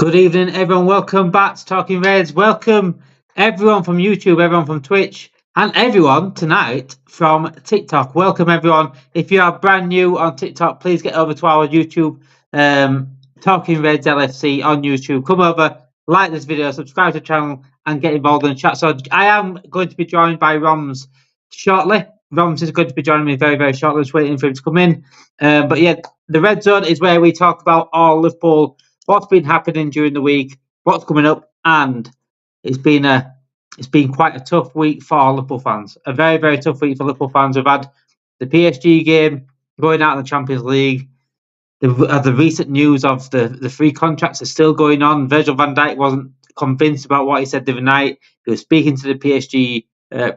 Good evening, everyone. Welcome back to Talking Reds. Welcome, everyone from YouTube, everyone from Twitch, and everyone tonight from TikTok. Welcome, everyone. If you are brand new on TikTok, please get over to our YouTube, Talking Reds LFC on YouTube. Come over, like this video, subscribe to the channel, and get involved in the chat. So I am going to be joined by Romz shortly. Romz is going to be joining me very, very shortly. Just waiting for him to come in. But yeah, the Red Zone is where we talk about all Liverpool, what's been happening during the week, what's coming up, and it's been quite a tough week for Liverpool fans. A very, very tough week for Liverpool fans. We've had the PSG game, going out in the Champions League. The recent news of the free contracts are still going on. Virgil van Dijk wasn't convinced about what he said the other night. He was speaking to the PSG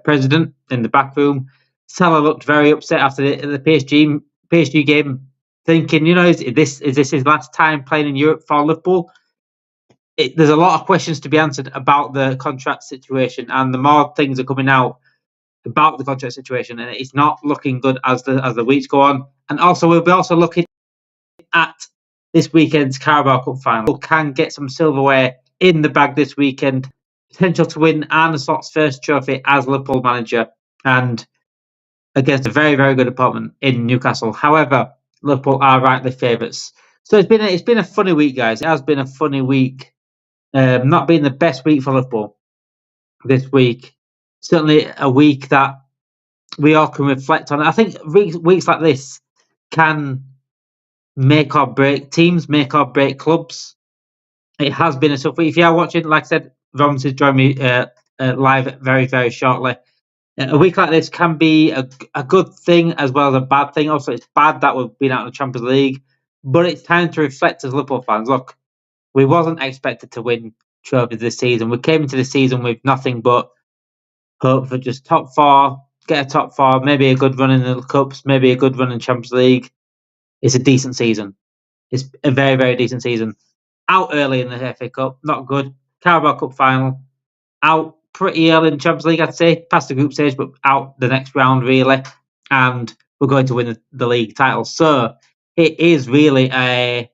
president in the back room. Salah looked very upset after the PSG game, thinking, is this his last time playing in Europe for Liverpool? There's a lot of questions to be answered about the contract situation, and the more things are coming out about the contract situation, and it's not looking good as the weeks go on. And also, we'll be also looking at this weekend's Carabao Cup final. Can get some silverware in the bag this weekend. Potential to win Arne Slot's first trophy as Liverpool manager, and against a very, very good opponent in Newcastle. However, Liverpool are rightly favourites. So it's been a funny week, guys. It has been a funny week. Not been the best week for Liverpool this week. Certainly a week that we all can reflect on. I think weeks like this can make or break teams, make or break clubs. It has been a tough week. If you are watching, like I said, Romz is joining me live very, very shortly. A week like this can be a good thing as well as a bad thing. Also, it's bad that we've been out of the Champions League, but it's time to reflect as Liverpool fans. Look, we wasn't expected to win trophies this season. We came into the season with nothing but hope for just top four, get a top four, maybe a good run in the Cups, maybe a good run in Champions League. It's a decent season. It's a very, very decent season. Out early in the FA Cup, not good. Carabao Cup final, out pretty early in the Champions League, I'd say, past the group stage, but out the next round, really. And we're going to win the league title. So it is really a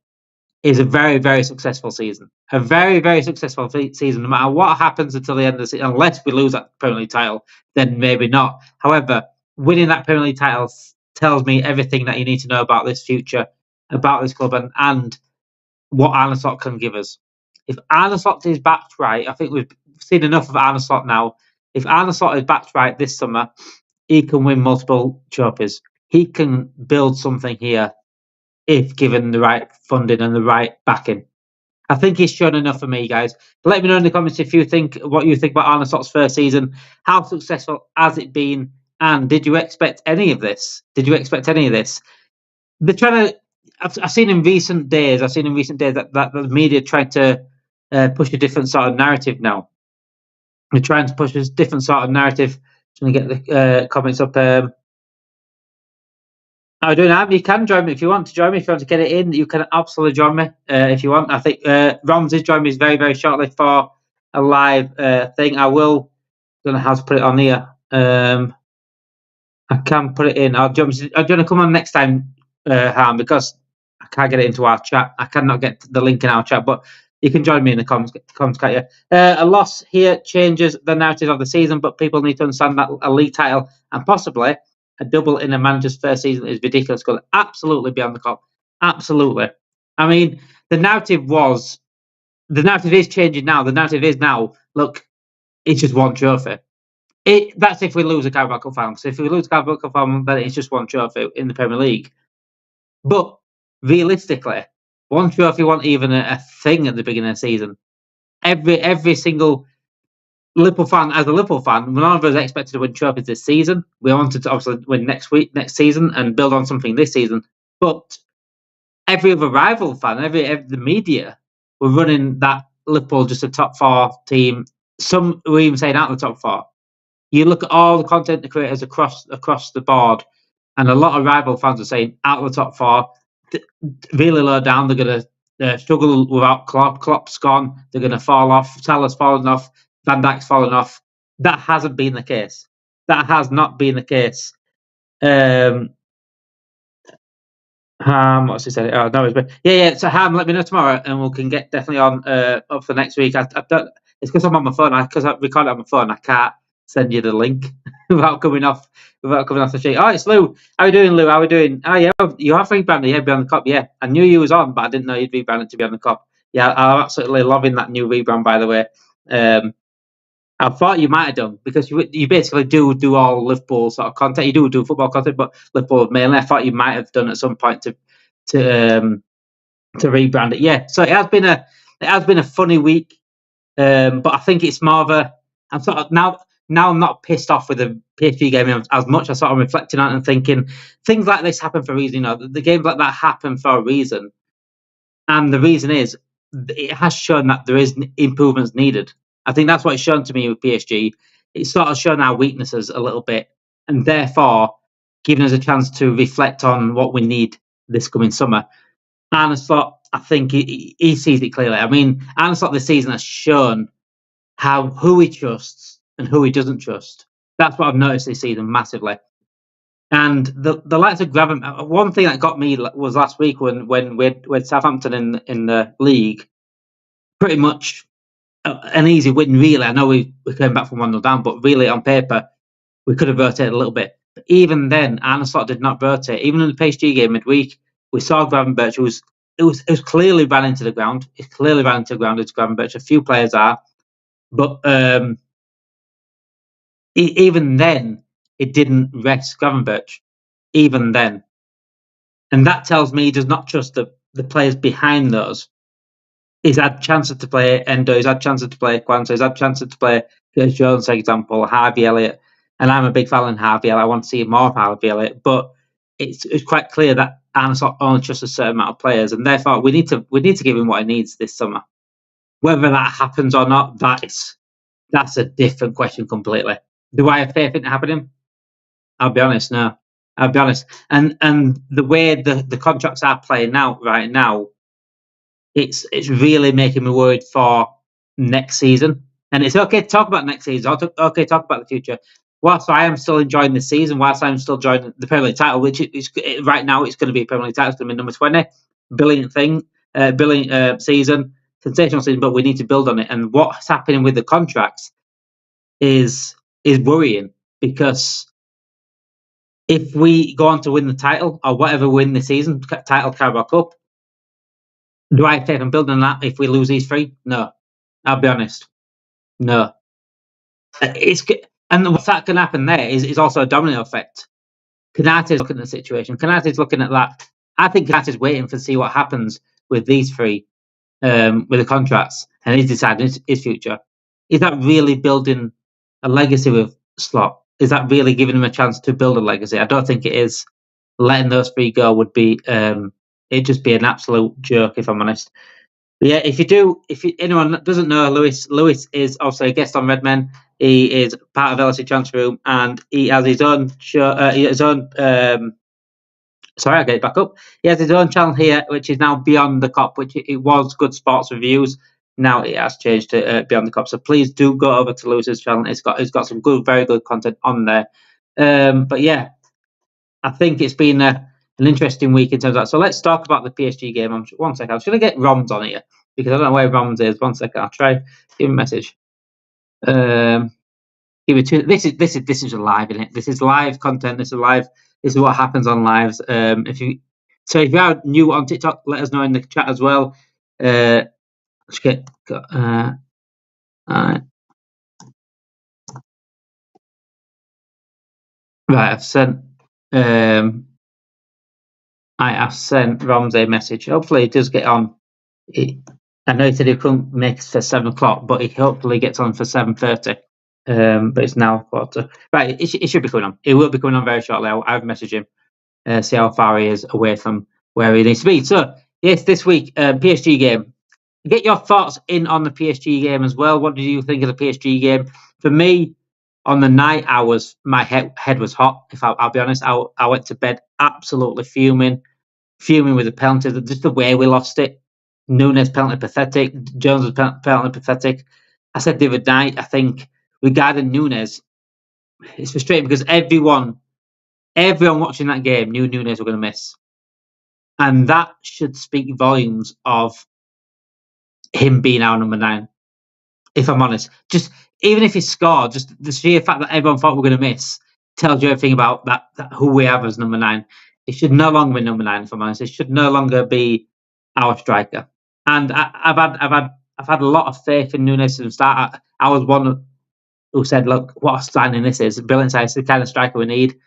very, very successful season. A very, very successful season. No matter what happens until the end of the season, unless we lose that Premier League title, then maybe not. However, winning that Premier League title tells me everything that you need to know about this future, about this club, and what Arne Slot can give us. If Arne Slot is backed right, I think we've seen enough of Arne Slot now. If Arne Slot is backed right this summer, he can win multiple trophies. He can build something here if given the right funding and the right backing. I think he's shown enough for me, guys. Let me know in the comments if you think what you think about Arne Slot's first season. How successful has it been? And did you expect any of this? They're trying to. I've seen in recent days that the media tried to push a different sort of narrative now. They're trying to push a different sort of narrative. Trying to get the comments up. I don't know. You can join me if you want to join me. If you want to get it in, you can absolutely join me if you want. I think Romz is joining me very, very shortly for a live thing. I will. Don't know how to put it on here. I can put it in. I'm going to come on next time, Harm, because I can't get it into our chat. I cannot get the link in our chat, but you can join me in the comments, can't you? A loss here changes the narrative of the season, but people need to understand that a league title and possibly a double in a manager's first season is ridiculous. Could absolutely be on the clock. Absolutely. I mean, the narrative is changing now. The narrative is now, look, it's just one trophy. That's if we lose a Carabao Cup final. So if we lose a Carabao Cup final, then it's just one trophy in the Premier League. But realistically, one trophy wasn't even a thing at the beginning of the season. Every single Liverpool fan, as a Liverpool fan, none of us expected to win trophies this season. We wanted to obviously win next season, and build on something this season. But every other rival fan, the media were running that Liverpool just a top four team. Some were even saying out of the top four. You look at all the content creators across the board, and a lot of rival fans are saying out of the top four, really low down. They're going to struggle without Klopp. Klopp's gone. They're going to fall off. Salah's fallen off. Van Dijk's fallen off. That hasn't been the case. That has not been the case. What's he said? Oh no, yeah. So Ham, let me know tomorrow, and we can get definitely on up for next week. I don't. It's because I'm on my phone. Because I record it on my phone, I can't send you the link without coming off the sheet. Oh, it's Lou. How you doing, Lou? How are we doing? Oh yeah, you have rebranded. Yeah, Beyond the Cup. Yeah, I knew you was on, but I didn't know you'd rebranded to Beyond the Cup. Yeah, I'm absolutely loving that new rebrand. By the way, I thought you might have done because you basically do all Liverpool sort of content. You do football content, but Liverpool mainly. I thought you might have done at some point to rebrand it. Yeah, so it has been a funny week, but I think it's more of a. I'm sort of now I'm not pissed off with the PSG game as much. I sort of reflecting on it and thinking things like this happen for a reason. You know, the games like that happen for a reason, and the reason is it has shown that there is improvements needed. I think that's what it's shown to me with PSG. It's sort of shown our weaknesses a little bit, and therefore giving us a chance to reflect on what we need this coming summer. Arne Slot, I think he sees it clearly. I mean, Arne Slot this season has shown who he trusts and who he doesn't trust. That's what I've noticed this season massively. And the likes of Gravenberch, one thing that got me was last week when we had Southampton in the league, pretty much an easy win, really. I know we came back from 1-0 down, but really on paper, we could have rotated a little bit. But even then, Arne Slot did not rotate. Even in the PSG game midweek, we saw Gravenberch, it was clearly ran into the ground. It's clearly ran into the ground. It's Gravenberch. A few players are. But even then, it didn't rest Gravenberch. Even then. And that tells me he does not trust the players behind those. He's had chances to play Endo, he's had chances to play Kwanzaa, he's had chances to play Curtis Jones, for example, Harvey Elliott. And I'm a big fan of Harvey Elliott. I want to see more of Harvey Elliott. But it's quite clear that Arne Slot only trusts a certain amount of players, and therefore we need to give him what he needs this summer. Whether that happens or not, that's a different question completely. Do I have faith in it happening? I'll be honest, no. I'll be honest. And the way the contracts are playing out right now, it's really making me worried for next season. And it's okay to talk about next season. It's okay to talk about the future. Whilst I am still enjoying this season, whilst I'm still enjoying the Premier League title, which is right now it's going to be a Premier League title, it's going to be number 20. Brilliant thing, brilliant season, sensational season, but we need to build on it. And what's happening with the contracts is worrying, because if we go on to win the title or whatever win the season, title, Carabao Cup, do I have faith in building that if we lose these three? No. I'll be honest. No. And what's that can happen there is also a domino effect. Canate's looking at the situation. Canate's looking at that. I think Canate's waiting to see what happens with these three, with the contracts, and he's deciding his future. Is that really building a legacy with Slot? Is that really giving him a chance to build a legacy? I don't think it is. Letting those three go would be it'd just be an absolute joke, if I'm honest. But yeah, if anyone doesn't know, Lewis is also a guest on Red Men. He is part of LSE Transfer Room, and he has his own show. Sorry, I'll get it back up. He has his own channel here, which is now Beyond the Cop, which it was Good Sports Reviews. Now it has changed to Beyond the Cop. So please do go over to Lewis's channel. It's got some good, very good content on there. But yeah, I think it's been an interesting week in terms of that. So let's talk about the PSG game. One second. I'm just going to get Romz on here because I don't know where Romz is. 1 second. I'll try give him a message. Give me two. This is live, isn't it? This is live content. This is what happens on lives. If you are new on TikTok, let us know in the chat as well. Let's get. Right. I've sent. I have sent Romz a message. Hopefully, he does get on. I know he said he couldn't make it for 7 o'clock, but he hopefully gets on for 7:30. But it's now 1:15. Right, it should be coming on. It will be coming on very shortly. I've messaged him, see how far he is away from where he needs to be. So, yes, this week, PSG game. Get your thoughts in on the PSG game as well. What did you think of the PSG game? For me, on the night, my head was hot. If I'll be honest, I went to bed absolutely fuming with the penalty. Just the way we lost it. Núñez penalty pathetic. Jones penalty pathetic. I said the other night, I think regarding Núñez, it's frustrating because everyone watching that game knew Núñez were going to miss. And that should speak volumes of him being our number 9, if I'm honest. Just even if he scored, just the sheer fact that everyone thought we were going to miss tells you everything about that who we have as number 9. It should no longer be number 9, if I'm honest. It should no longer be our striker. And I've had a lot of faith in Núñez from the start. I was one who said, "Look, what a signing this is! Brilliant signing. It's the kind of striker we need."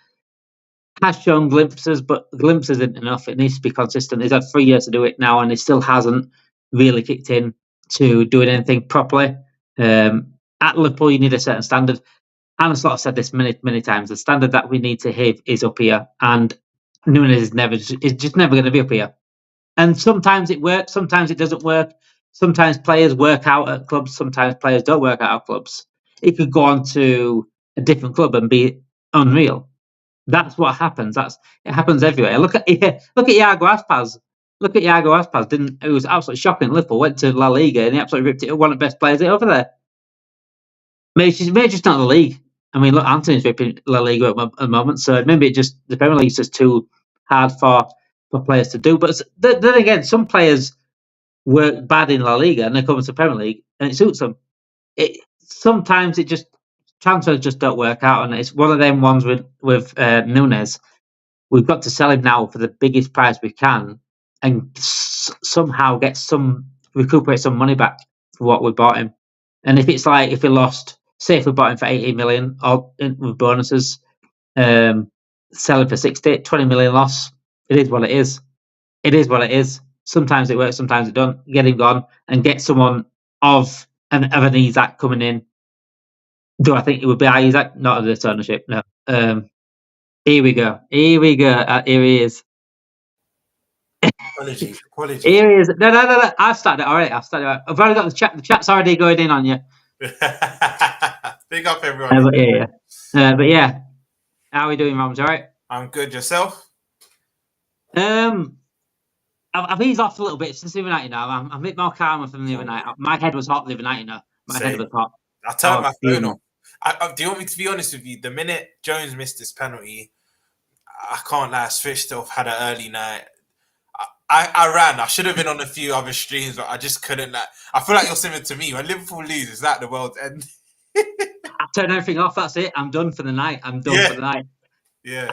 Has shown glimpses, but glimpses isn't enough. It needs to be consistent. He's had 3 years to do it now, and he still hasn't really kicked in to doing anything properly. At Liverpool, you need a certain standard. Arne Slot said this many times. The standard that we need to hit is up here, and Núñez is just never going to be up here. And sometimes it works, sometimes it doesn't work. Sometimes players work out at clubs, sometimes players don't work out at clubs. It could go on to a different club and be unreal. That's what happens. It happens everywhere. Look at Iago Aspas. Look at Iago Aspas. It was absolutely shocking. Liverpool went to La Liga and he absolutely ripped it. One of the best players over there. Maybe just not the league. I mean, look, Anthony's ripping La Liga at the moment, so maybe the Premier League's just too hard for players to do. But then again, some players work bad in La Liga and they come to the Premier League and it suits them. Sometimes transfers just don't work out, and it's one of them ones with Núñez. We've got to sell him now for the biggest price we can, and somehow recuperate some money back for what we bought him. And if it's like if we bought him for 18 million with bonuses, sell him for 60, 20 million loss. It is what it is. It is what it is. Sometimes it works, sometimes it don't. Get him gone and get someone of an Isaac coming in. Do I think it would be Isaac? Not of this ownership, no. Here we go. Here he is. Apologies. Here he is. No. I've started it already. I've already got the chat. The chat's already going in on you. Big up, everyone. But yeah. How are we doing, Romz? All right? I'm good. Yourself? I've eased off a little bit since the other night, I'm a bit more calmer from the other night. My head was hot the other night, My head was hot. I turned my phone off. Do you want me to be honest with you? The minute Jones missed this penalty, I can't lie, I switched off, had an early night. I ran. I should have been on a few other streams, but I just couldn't. I feel like you're similar to me. When Liverpool lose, is that the world's end? I turn everything off. That's it. I'm done for the night. For the night. Yeah.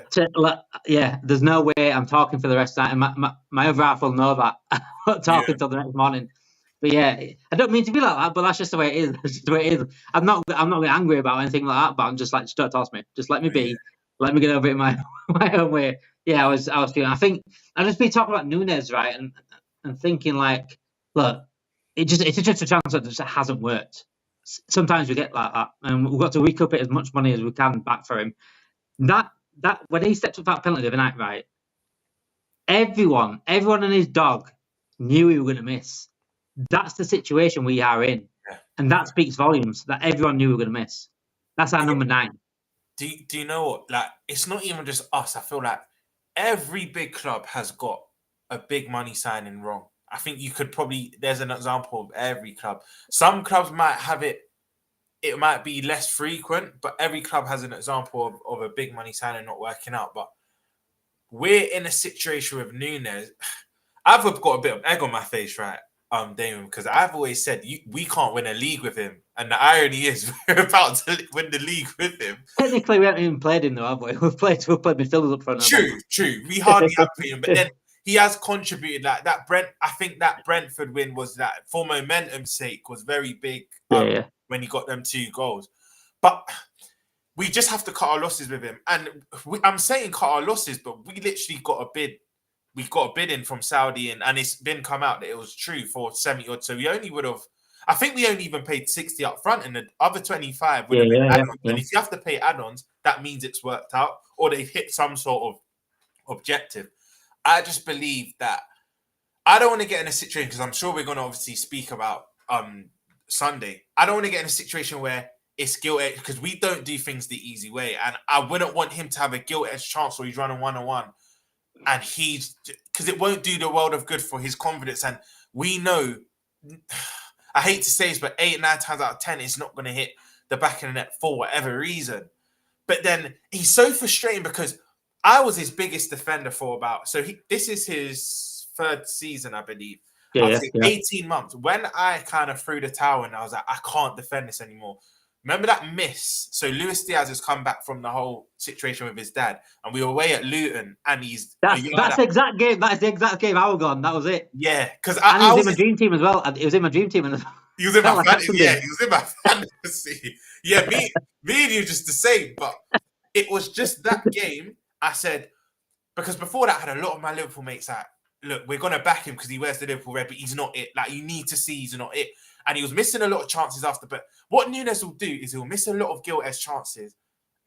There's no way I'm talking for the rest of the night. And my other half will know that. I'm not talking till the next morning. But yeah, I don't mean to be like that, but that's just the way it is. That's just the way it is. I'm not angry about anything like that, but I'm just like, just don't toss me. Just let me be. Let me get over it my own way. Yeah, I was feeling. I think I've just been talking about Núñez, right, and thinking like, look, it's just a transfer that just hasn't worked. Sometimes we get like that, and we've got to recoup it as much money as we can back for him. That when he stepped up that penalty the other night, right, everyone and his dog knew he was going to miss. That's the situation we are in, and that speaks volumes. That everyone knew we were going to miss. That's our number 9. Do you know what? Like, it's not even just us. I feel like every big club has got a big money signing wrong. I think you could there's an example of every club. Some clubs might have it. It might be less frequent, but every club has an example of a big money signing not working out. But we're in a situation with Núñez. I've got a bit of egg on my face, right? Damon, because I've always said we can't win a league with him, and the irony is we're about to win the league with him. Technically, we haven't even played him, though, have we? We've played midfielders up front. True. We hardly have played him, but then he has contributed. Like that I think that Brentford win was that for momentum's sake was very big. When he got them 2 goals, but we just have to cut our losses with him. And I'm saying cut our losses, but we literally got a bid. We got a bid in from Saudi, and it's been come out that it was true for 70 odd. So we only would have, I think we only even paid 60 up front, and the other 25 would have been add-ons. And if you have to pay add-ons, that means it's worked out or they've hit some sort of objective. I just believe that I don't want to get in a situation, because I'm sure we're going to obviously speak about Sunday. I don't want to get in a situation where it's guilt-edged, because we don't do things the easy way. And I wouldn't want him to have a guilt-edged chance where he's running 1-on-1. And because it won't do the world of good for his confidence. And we know, I hate to say this, but 8-9 times out of 10, it's not going to hit the back of the net for whatever reason. But then he's so frustrating, because I was his biggest defender for this is his third season, I believe. Yeah, 18 months. When I kind of threw the towel and I was like, I can't defend this anymore. Remember that miss? So Luis Diaz has come back from the whole situation with his dad, and we were away at Luton, and that's the exact game. That is the exact game I was on. That was it. Yeah, because I was in my dream team as well. It was in my dream team. He was in my fantasy. Yeah, he was in my fantasy. Yeah, me and you just the same. But it was just that game. I said, because before that, I had a lot of my Liverpool mates like, look, we're gonna back him because he wears the Liverpool red, but he's not it. Like, you need to see he's not it. And he was missing a lot of chances after. But what Nunes will do is he'll miss a lot of gilt-edged chances,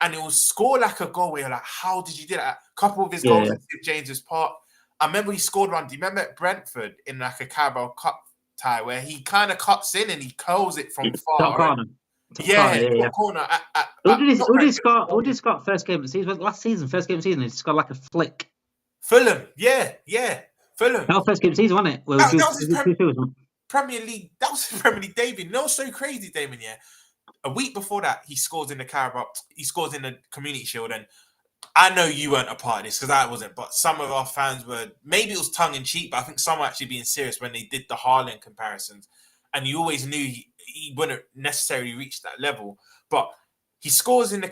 and he'll score like a goal where you're like, how did you do that? A couple of his goals at St. James's Park. I remember he scored one. Do you remember at Brentford in like a Carabao Cup tie where he kind of cuts in and he curls it from far? Top corner. Corner. Who did score first game of the season? Last season, first game of the season, he scored like a flick. Fulham. Yeah. Fulham. That was first game of the season, wasn't it? Well, that was his Premier League. That was his Premier League debut. No, so crazy, Damon, yeah. A week before that, he scores in the Carabao. He scores in the Community Shield, and I know you weren't a part of this because I wasn't, but some of our fans were, maybe it was tongue-in-cheek, but I think some were actually being serious when they did the Haaland comparisons. And you always knew he wouldn't necessarily reach that level. But he scores in the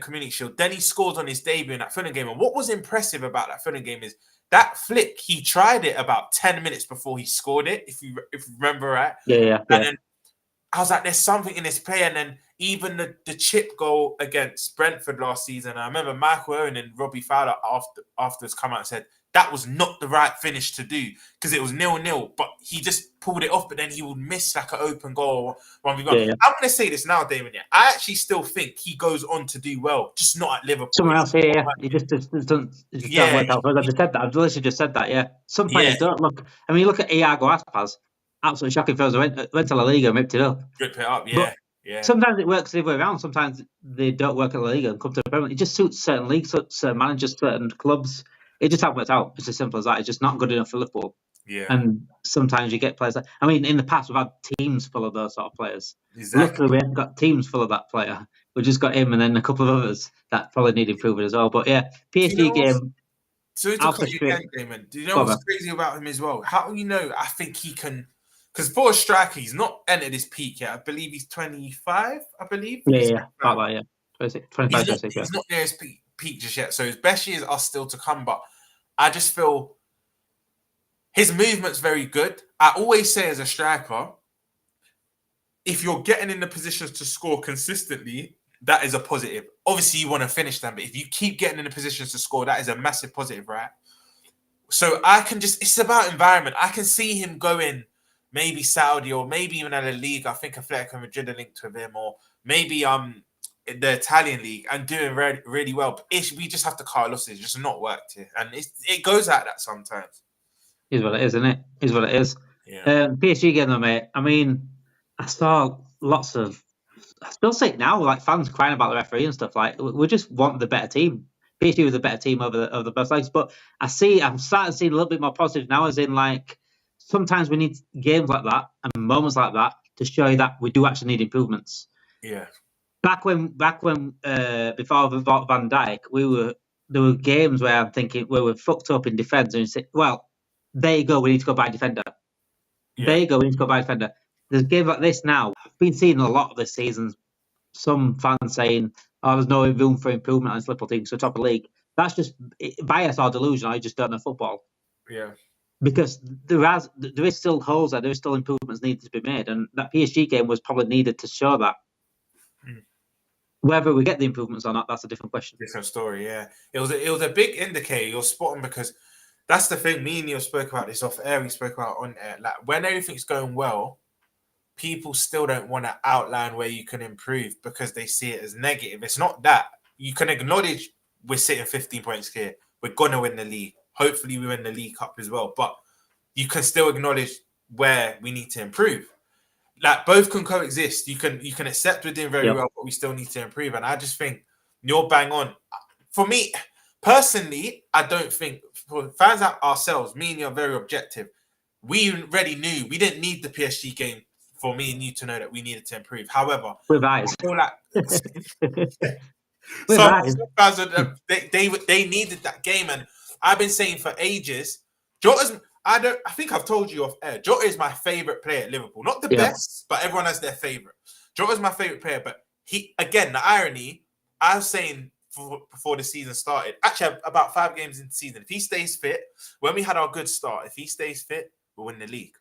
Community Shield. Then he scores on his debut in that Fulham game. And what was impressive about that Fulham game is that flick, he tried it about 10 minutes before he scored it, if you remember right. Yeah. And then I was like, there's something in this play. And then even the chip goal against Brentford last season, I remember Michael Owen and Robbie Fowler afterwards come out and said, that was not the right finish to do because it was 0-0, but he just pulled it off, but then he would miss like an open goal. I'm going to say this now, Damon. Yeah, I actually still think he goes on to do well, just not at Liverpool. Somewhere else here, yeah. He just doesn't work out. I've just said that. I've literally just said that, yeah. Some players don't look. I mean, you look at Iago Aspas, absolutely shocking. Fellas went to La Liga and ripped it up. Rip it up, yeah. Yeah. Sometimes it works the other way around. Sometimes they don't work at La Liga and come to the Premier League. It just suits certain leagues, certain managers, certain clubs. It just hasn't worked out. It's as simple as that. It's just not good enough for Liverpool. Yeah. And sometimes you get players I mean, in the past, we've had teams full of those sort of players. Exactly. Luckily, we haven't got teams full of that player. We just got him and then a couple of others that probably need improvement as well. But yeah, PSG game. So to cut you again, Damon, do you know what's crazy about him as well? How do you know? I think he can. Because for a striker, he's not entered his peak yet. I believe he's 25, I believe. Yeah. About that, yeah. 26, 25, 26, he's not near his peak just yet. So his best years are still to come. But I just feel his movement's very good. I always say as a striker, if you're getting in the positions to score consistently, that is a positive. Obviously, you want to finish them. But if you keep getting in the positions to score, that is a massive positive, right? So I can it's about environment. I can see him going maybe Saudi or maybe even at a league. I think Atletico Madrid are linked with him, or maybe the Italian league and doing really well. But we just have to cut losses. It's just not worked here, and it goes like that sometimes. Is what it is, isn't it? Is what it is. Yeah. PSG game though, mate. I mean, I saw lots of. I still say it now, like fans crying about the referee and stuff. Like we just want the better team. PSG was the better team over the both sides. But I'm starting to see a little bit more positive now, as in like. Sometimes we need games like that and moments like that to show you that we do actually need improvements. Yeah. Back when before we bought Van Dijk, there were games where I'm thinking we were fucked up in defence and you say, well, there you go, we need to go buy a defender. Yeah. There you go, we need to go buy a defender. There's games like this now. I've been seeing a lot of this season. Some fans saying, there's no room for improvement on this Liverpool team, so top of the league. That's just bias or delusion. I just don't know football. Yeah. Because there is still holes there. There is still improvements needed to be made, and that PSG game was probably needed to show that. Whether we get the improvements or not, that's a different question. Different story, yeah. It was a big indicator. You're spot on because that's the thing. Me and you spoke about this off air. We spoke about on air. Like when everything's going well, people still don't want to outline where you can improve because they see it as negative. It's not that. You can acknowledge we're sitting 15 points here. We're gonna win the league. Hopefully we win the League Cup as well. But you can still acknowledge where we need to improve. Like both can coexist. You can accept we're doing very well, but we still need to improve. And I just think you're bang on. For me, personally, I don't think for fans like ourselves, me and you are very objective. We already knew we didn't need the PSG game for me and you to know that we needed to improve. However, with eyes. I feel like some fans they needed that game, and I've been saying for ages, Jota's. I think I've told you off air. Jota is my favorite player at Liverpool. Not the best, but everyone has their favorite. Jota's my favorite player, but the irony. I was saying before the season started, actually about 5 games into the season, if he stays fit, when we had our good start, if he stays fit, we'll win the league.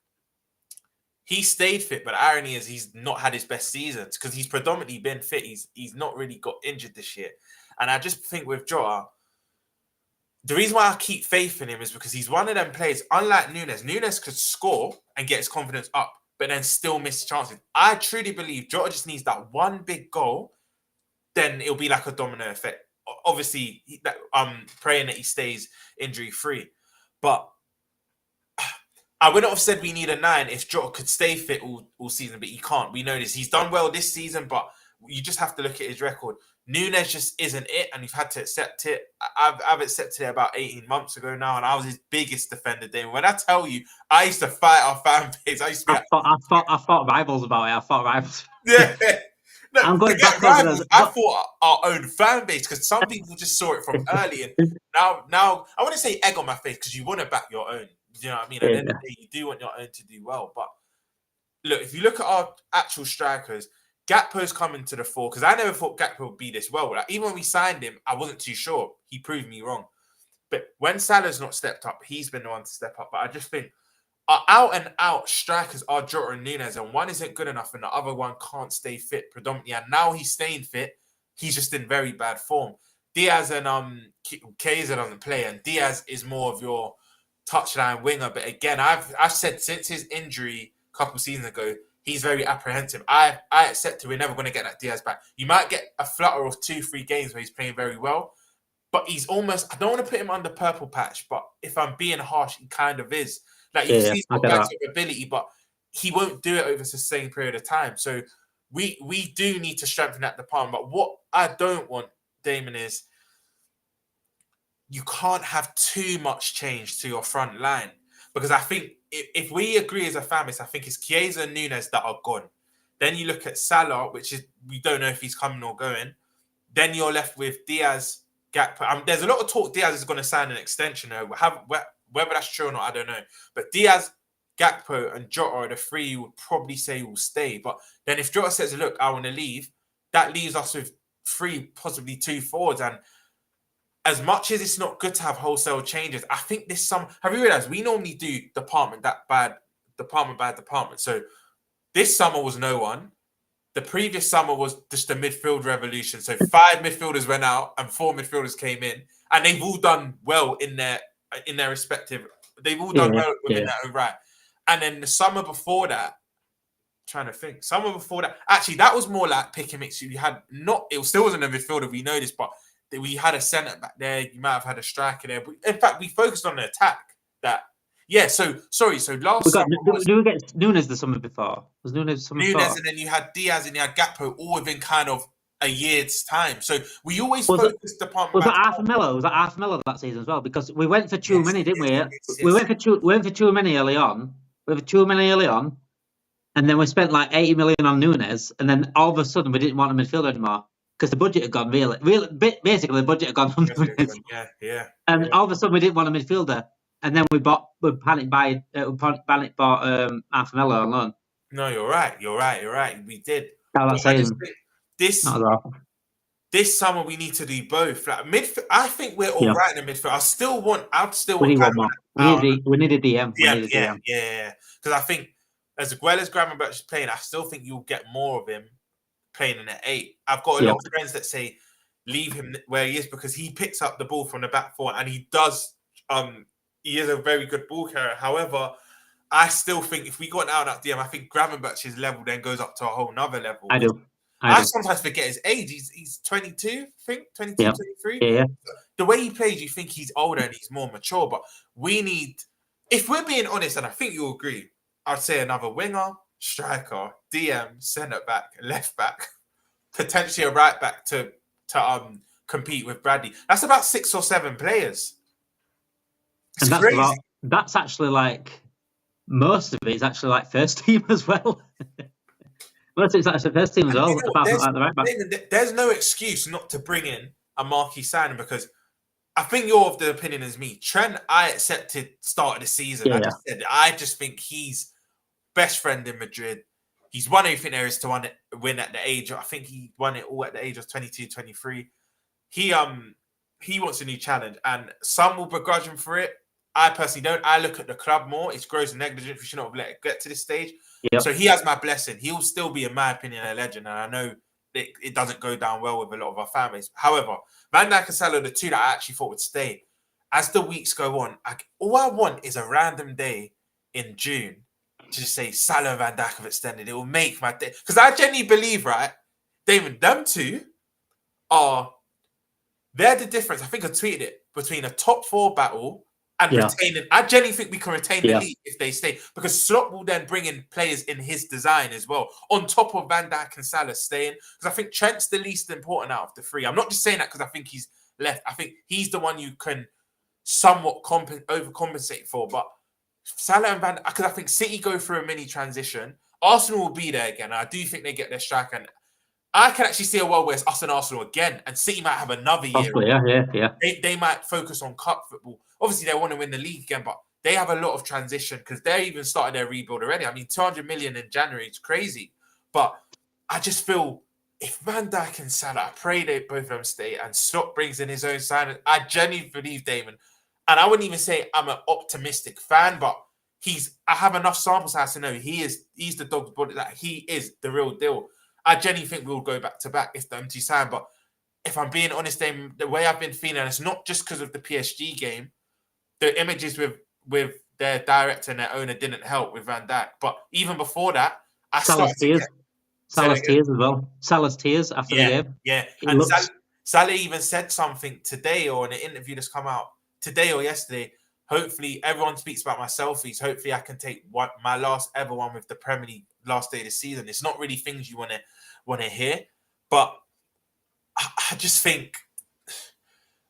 He stayed fit, but the irony is he's not had his best seasons because he's predominantly been fit. He's not really got injured this year. And I just think with Jota, the reason why I keep faith in him is because he's one of them players, unlike Núñez. Núñez could score and get his confidence up, but then still miss chances. I truly believe Jota just needs that one big goal, then it'll be like a domino effect. Obviously, I'm praying that he stays injury-free. But I wouldn't have said we need a 9 if Jota could stay fit all season, but he can't. We know this. He's done well this season, but you just have to look at his record. Núñez just isn't it, and you've had to accept it. I've accepted it about 18 months ago now, and I was his biggest defender, Damon. When I tell you, I used to fight our fan base. I fought rivals about it. I fought rivals. Yeah. No, I'm going back rivals, I fought our own fan base because some people just saw it from early, and now I want to say egg on my face because you want to back your own. You know what I mean? At the end of the day, you do want your own to do well. But look, if you look at our actual strikers, Gakpo's coming to the fore because I never thought Gakpo would be this well. Like, even when we signed him, I wasn't too sure. He proved me wrong. But when Salah's not stepped up, he's been the one to step up. But I just think our out-and-out strikers are Jota and Núñez, and one isn't good enough and the other one can't stay fit predominantly. And now he's staying fit. He's just in very bad form. Diaz and Kaiser doesn't play, and Diaz is more of your touchline winger. But again, I've said since his injury a couple of seasons ago, he's very apprehensive. I accept we're never going to get that Diaz back. You might get a flutter of 2-3 games where he's playing very well, but he's almost, I don't want to put him under purple patch, but if I'm being harsh, he kind of is. Like, you see he's got bags of ability, but he won't do it over a sustained period of time. So we do need to strengthen that department. But what I don't want, Damon, is you can't have too much change to your front line. Because I think if we agree as a fan base, I think it's Chiesa and Núñez that are gone. Then you look at Salah, which is, we don't know if he's coming or going. Then you're left with Diaz, Gakpo. There's a lot of talk Diaz is going to sign an extension. Whether that's true or not, I don't know. But Diaz, Gakpo, and Jota are the 3 you would probably say will stay. But then if Jota says, look, I want to leave, that leaves us with 3, possibly 2 forwards. And as much as it's not good to have wholesale changes, I think this summer, have you realized we normally do department by department. So this summer was no one. The previous summer was just a midfield revolution. So 5 midfielders went out and 4 midfielders came in, and they've all done well in their respective. They've all done well within their own right. And then the summer before that, actually that was more like pick and mix. You had it still wasn't a midfielder. We know this, but we had a centre back there. You might have had a striker there. But in fact, we focused on the attack. So last summer... Did we get Núñez the summer before? Was Núñez the summer before? And then you had Diaz and you had Gakpo all within kind of a year's time. So we always focused department... Was that Arthur Miller that season as well? Because we went for too many, didn't we? Yes. We went for too many early on. And then we spent like 80 million on Núñez. And then all of a sudden, we didn't want a midfielder anymore. Because the budget had gone basically the budget had gone on Núñez. Yeah. And all of a sudden we didn't want a midfielder, and then we panicked bought Arthur Miller on loan. No, you're right. We did. This summer we need to do both. Like I think we're all right in the midfield. We need one more. We need a DM. Yeah. Because I think as well as Gravenberch is playing, I still think you'll get more of him playing in at 8. I've got a lot of friends that say leave him where he is because he picks up the ball from the back four and he does. He is a very good ball carrier. However, I still think if we got out that DM, I think Gravenberch's level then goes up to a whole nother level. I do. I sometimes forget his age. He's 22, I think, 22, 23. Yeah. The way he plays, you think he's older and he's more mature. But we need, if we're being honest, and I think you'll agree, I'd say another winger, striker, DM, centre back, left back, potentially a right back to compete with Bradley. That's about 6 or 7 players. It's crazy. That's actually like most of it is actually like first team as well. Most of it's actually first team as well. There's no excuse not to bring in a marquee signing because I think you're of the opinion as me. Trent, I accepted start of the season. Yeah. I just think he's best friend in Madrid. He's won everything there is to win at the age. I think he won it all at the age of 22, 23. He wants a new challenge, and some will begrudge him for it. I personally don't. I look at the club more. It's gross negligence. We should not have let it get to this stage. Yep. So he has my blessing. He'll still be, in my opinion, a legend. And I know it doesn't go down well with a lot of our fan base. However, Van Dijk and Salah are the two that I actually thought would stay. As the weeks go on, all I want is a random day in June to just say Salah and Van Dijk have extended. It will make my day. Because I genuinely believe, right, Damon, them two they're the difference. I think I tweeted it between a top 4 battle and retaining. I genuinely think we can retain the league if they stay, because Slot will then bring in players in his design as well, on top of Van Dijk and Salah staying. Because I think Trent's the least important out of the 3. I'm not just saying that because I think he's left. I think he's the one you can somewhat overcompensate for. But Salah and Van Dijk, because I think City go through a mini transition. Arsenal will be there again. I do think they get their striker. And I can actually see a world where it's us and Arsenal again, and City might have another year. They might focus on cup football. Obviously, they want to win the league again, but they have a lot of transition because they're even started their rebuild already. I mean, 200 million in January is crazy. But I just feel if Van Dijk and Salah, I pray they both of them stay, and Slot brings in his own sign. I genuinely believe Damon, and I wouldn't even say I'm an optimistic fan, but I have enough sample size to know he's the dog's body. Like, he is the real deal. I genuinely think we'll go back to back if the empty sign. But if I'm being honest, the way I've been feeling, and it's not just because of the PSG game, the images with their director and their owner didn't help with Van Dijk. But even before that, Salah's tears as well. Salah's tears after the game. Yeah, and Salah even said something today, or in an interview that's come out today or yesterday. Hopefully, everyone speaks about my selfies. Hopefully, I can take my last ever one with the Premier League last day of the season. It's not really things you want to hear, but I just think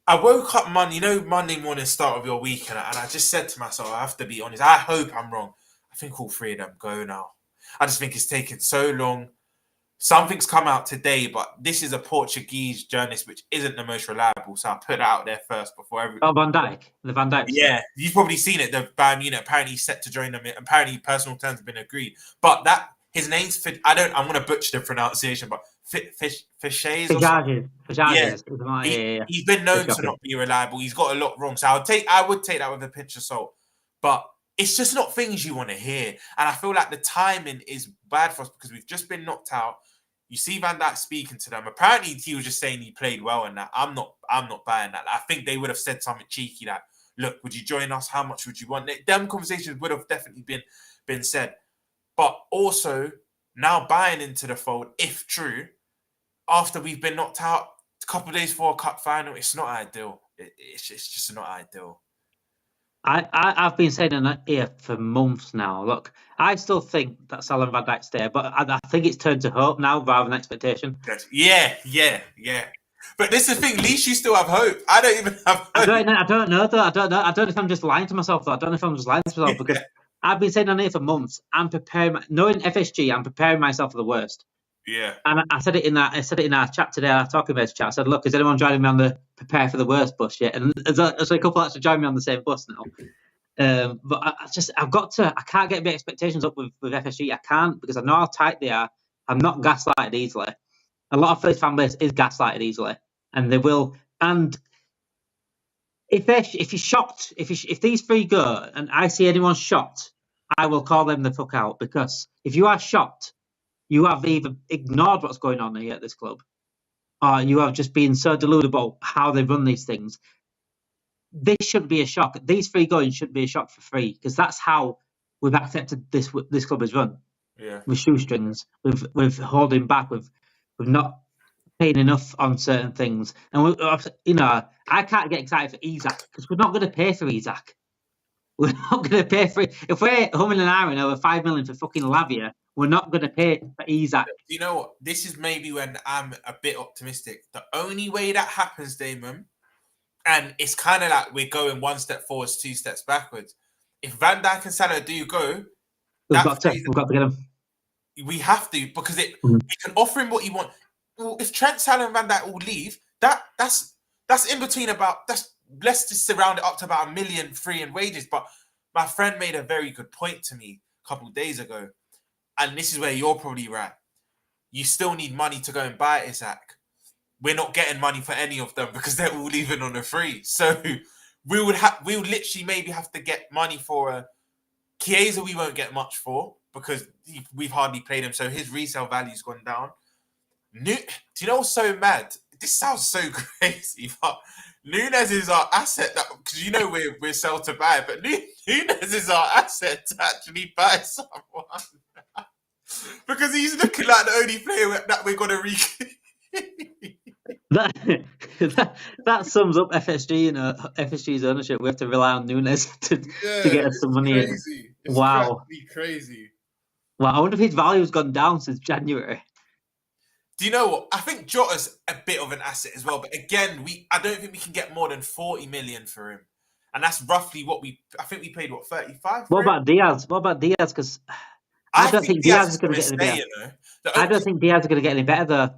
I woke up Monday morning, start of your week, and I just said to myself, I have to be honest. I hope I'm wrong. I think all 3 of them go now. I just think it's taken so long. Something's come out today, but this is a Portuguese journalist, which isn't the most reliable. So I put it out there first before everyone. Oh, Van Dijk. The Van Dijk. Yeah, you've probably seen it. The Bayern Munich apparently set to join them. Apparently, personal terms have been agreed. But his name's I'm going to butcher the pronunciation, but Fishes. Yeah. He's been known to not be reliable. He's got a lot wrong. So I would take that with a pinch of salt. But it's just not things you want to hear. And I feel like the timing is bad for us because we've just been knocked out. You see Van Dijk speaking to them. Apparently, he was just saying he played well and that. I'm not buying that. I think they would have said something cheeky like, look, would you join us? How much would you want? Them conversations would have definitely been said. But also, now buying into the fold, if true, after we've been knocked out a couple of days before a cup final, it's not ideal. It's just not ideal. I've been saying that here for months now. Look, I still think that Salah and Van Dijk stay, but I think it's turned to hope now rather than expectation. Yeah. But this is the thing. At least you still have hope. I don't even have hope. I don't know though. I don't know if I'm just lying to myself though. I don't know if I'm just lying to myself because I've been saying on here for months. I'm preparing. Knowing FSG, I'm preparing myself for the worst. Yeah. And I said it in our chat today, our Talking Beds chat. I said, look, is anyone joining me on the prepare for the worst bus yet? And there's a couple actually joined me on the same bus now. But I can't get my expectations up with FSG. I can't, because I know how tight they are. I'm not gaslighted easily. A lot of this fan base is gaslighted easily, and they will. And if you're shocked, if these 3 go and I see anyone shocked, I will call them the fuck out, because if you are shocked, you have either ignored what's going on here at this club, or you have just been so deluded about how they run these things. This shouldn't be a shock. These 3 going shouldn't be a shock for free, because that's how we've accepted this club is run. Yeah. With shoestrings, with holding back, with not paying enough on certain things. And I can't get excited for Isak, because we're not going to pay for Isak. We're not going to pay for it. If we're humming and ahhing over 5 million for fucking Lavia, we're not going to pay for Isak. You know what? This is maybe when I'm a bit optimistic. The only way that happens, Damon, and it's kind of like we're going 1 step forwards, 2 steps backwards. If Van Dijk and Salah do go, we've got to get him. We have to, because we can offer him what he wants. Well, if Trent, Salah, and Van Dijk all leave, that's in between let's just round it up to about 1 million free in wages. But my friend made a very good point to me a couple of days ago, and this is where you're probably right. You still need money to go and buy Isaac. We're not getting money for any of them because they're all leaving on a free. So we would literally maybe have to get money for a Chiesa. We won't get much for because we've hardly played him, so his resale value's gone down. Do you know what's so mad? This sounds so crazy, but Nunes is our asset because we're sell to buy, but Nunes is our asset to actually buy someone because he's looking like the only player that we're gonna that sums up FSG, FSG's ownership. We have to rely on Nunes to get us some money. Crazy. It's wow, crazy. Well, I wonder if his value's gone down since January. Do you know what? I think Jota's a bit of an asset as well, but again, I don't think we can get more than 40 million for him, and that's roughly what I think we paid 35. What about Diaz? Because I don't think Diaz is going to get any better. I don't think Diaz is going to get any better though.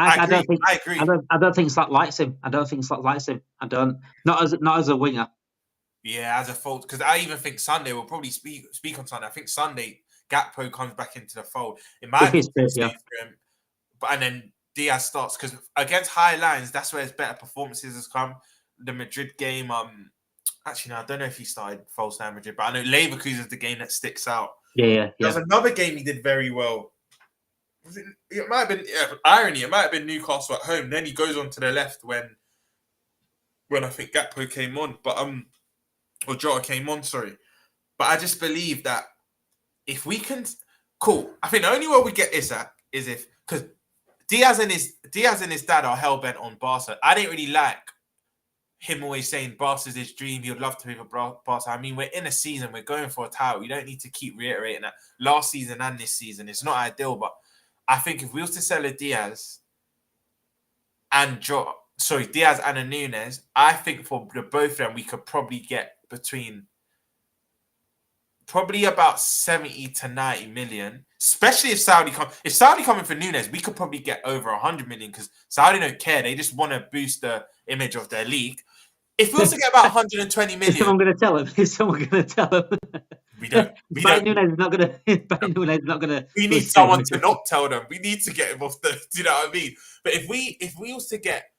I agree. I don't think Slot likes him. I don't. Not as a winger. Yeah, as a fault. Because I even think Sunday will probably speak on Sunday. I think Sunday Gakpo comes back into the fold. It might be for him, and then Diaz starts because against high lines, that's where his better performances has come. The Madrid game, actually, no, I don't know if he started false nine Madrid, but I know Leverkusen is the game that sticks out. Yeah. There's another game he did very well. It might have been irony. It might have been Newcastle at home. Then he goes on to the left when I think Gakpo came on, or Jota came on. Sorry, but I just believe that if we can, cool. I think the only way we get Isaac is because Diaz and his dad are hellbent on Barca. I didn't really like him always saying Barca's his dream. He would love to be for Barca. I mean, we're in a season. We're going for a title. You don't need to keep reiterating that. Last season and this season, it's not ideal, but I think if we was to sell a Diaz and Diaz and a Nunes, I think for the both of them, we could probably get between about 70 to 90 million, especially if Saudi coming for Nunes, we could probably get over 100 million because Saudi don't care. They just want to boost the image of their league. If we was to get about 120 million... Is someone going to tell him? We don't. Nunes is not going to... We need someone to not tell them. We need to get him off the... Do you know what I mean? But if we was to get...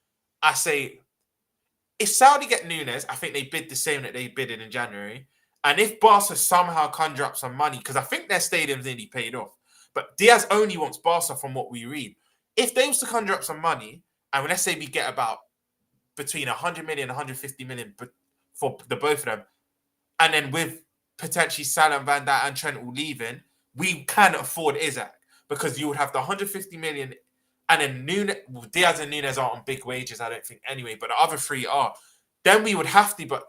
I say... If Saudi get Nunes, I think they bid the same that they bidded in January. And if Barca somehow conjure up some money, because I think their stadium's nearly paid off, but Diaz only wants Barca from what we read. If they was to conjure up some money, and let's say we get about between 100 million and 150 million for the both of them, and then with potentially Salah, Van Dijk and Trent all leaving, we can afford Isaac because you would have the 150 million, and then Diaz and Nunes aren't on big wages, I don't think anyway, but the other three are. Then we would have to, but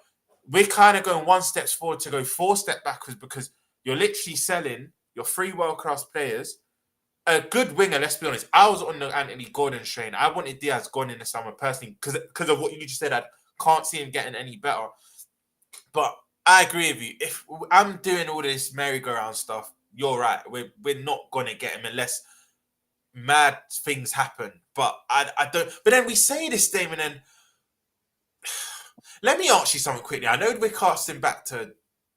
we're kind of going one step forward to go 4 steps backwards because you're literally selling your 3 world-class players. A good winger, let's be honest. I was on the Anthony Gordon train. I wanted Diaz gone in the summer personally because of what you just said. I can't see him getting any better. But I agree with you. If I'm doing all this merry-go-round stuff, you're right. We're not going to get him unless mad things happen. But I don't. But then we say this, Damon, and let me ask you something quickly. I know we're casting back to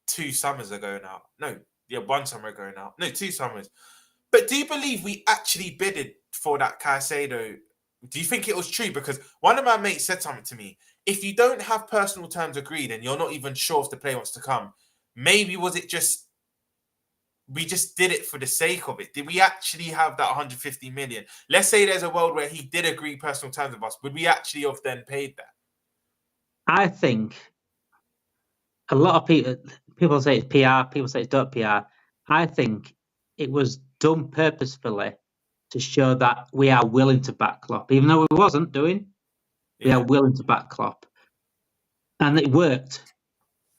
2 summers ago now. No, yeah, 1 summer ago now. No, 2 summers. But do you believe we actually bidded for that Caicedo? Do you think it was true? Because one of my mates said something to me. If you don't have personal terms agreed and you're not even sure if the player wants to come, maybe was it just we just did it for the sake of it? Did we actually have that 150 million? Let's say there's a world where he did agree personal terms with us. Would we actually have then paid that? I think a lot of people say it's PR, people say it's not PR. I think it was done purposefully to show that we are willing to back Klopp, even though we wasn't doing. We are willing to back Klopp, and it worked.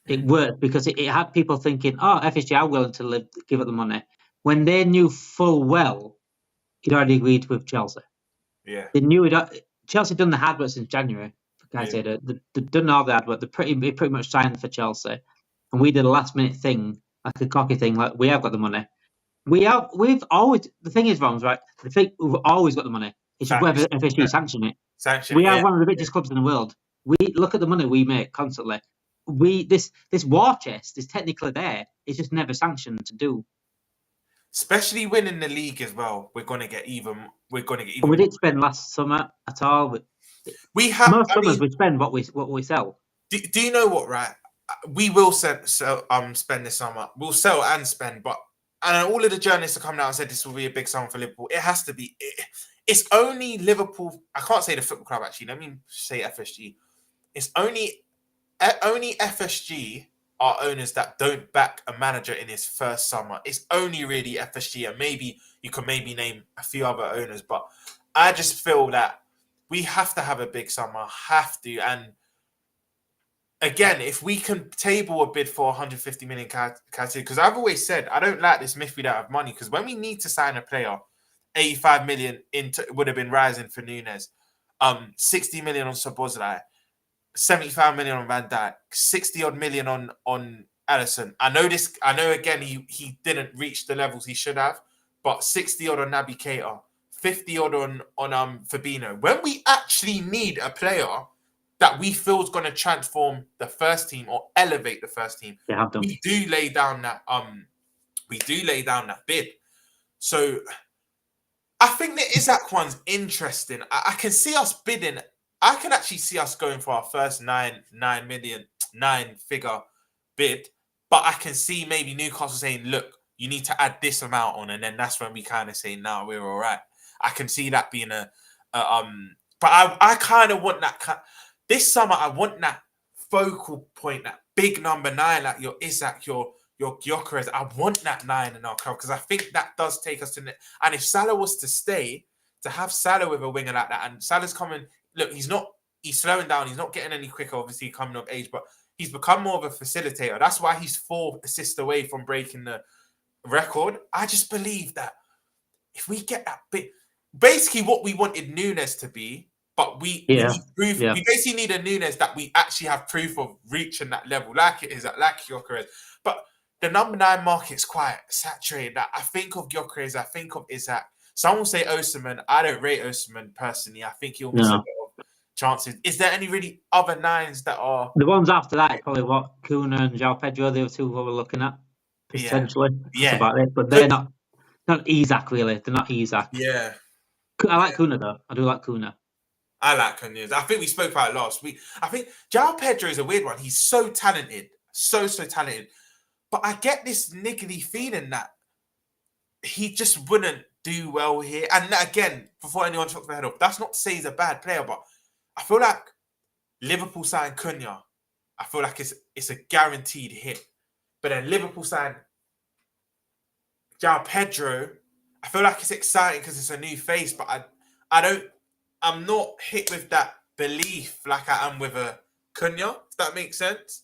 It worked because it had people thinking, "Oh, FSG are willing to give up the money," when they knew full well he'd already agreed with Chelsea. Yeah, they knew Chelsea done the hard work since January. They've done all the hard work. They pretty much signed for Chelsea, and we did a last minute thing, like a cocky thing, like we have got the money. We've always, the thing is, Romz, right? We've always got the money. It's just whether FSG sanction it. We are one of the richest clubs in the world. We look at the money we make constantly. This war chest is technically there. It's just never sanctioned to do. Especially winning the league as well. We're gonna get even. We didn't spend last summer at all. Most summers we spend what we sell. Do you know what? Right, we will spend this summer. We'll sell and spend, but and all of the journalists have come out and said this will be a big summer for Liverpool. It has to be. It's only Liverpool. I can't say the football club actually. Let me say FSG. It's only FSG are owners that don't back a manager in his first summer. It's only really FSG, and maybe you can name a few other owners, but I just feel that we have to have a big summer. Have to, and again, if we can table a bid for 150 million category, because I've always said I don't like this myth we don't have money, because when we need to sign a player, 85 million would have been rising for Nunes, 60 million on Szoboszlai, 75 million on Van Dijk, 60 odd million on Alisson. I know again he didn't reach the levels he should have, but 60 odd on Naby Keita, 50 odd on Fabinho. When we actually need a player that we feel is going to transform the first team or elevate the first team, we do lay down that bid. So I think that Isak one's interesting. I can see us bidding. I can actually see us going for our first 9 figure bid, but I can see maybe Newcastle saying, look, you need to add this amount on, and then that's when we kind of say, no, we're all right. I can see that being but I kind of want that this summer. I want that focal point, that big number 9, like your Isak, your Gyökeres. I want that 9 in our club, because I think that does take us to and if Salah was to stay, to have Salah with a winger like that, and Salah's coming. Look, he's slowing down. He's not getting any quicker, obviously, coming of age, but he's become more of a facilitator. That's why he's 4 assists away from breaking the record. I just believe that if we get that bit, basically what we wanted Nunes to be, but we need proof. Yeah. We basically need a Nunes that we actually have proof of reaching that level, like it is, like Gyökeres. But the number 9 market's quite saturated. I think of Gyökeres, I think of Isak. Some will say Osimhen. I don't rate Osimhen personally. I think he'll miss a bit of chances. Is there any really other 9s that are... The ones after that, probably what Kuna and João Pedro, the other 2 who we're looking at, potentially. Yeah. That's about it. But they're not Isak, really. They're not Isak. Yeah. I like Kuna, though. I do like Kuna. I like Kuna. I think we spoke about it last week. I think João Pedro is a weird one. He's so talented. So talented. But I get this niggly feeling that he just wouldn't do well here. And again, before anyone talks my head off, that's not to say he's a bad player, but I feel like Liverpool signed Cunha. I feel like it's a guaranteed hit. But then Liverpool signed João Pedro. I feel like it's exciting because it's a new face, but I'm not hit with that belief like I am with a Cunha, if that makes sense.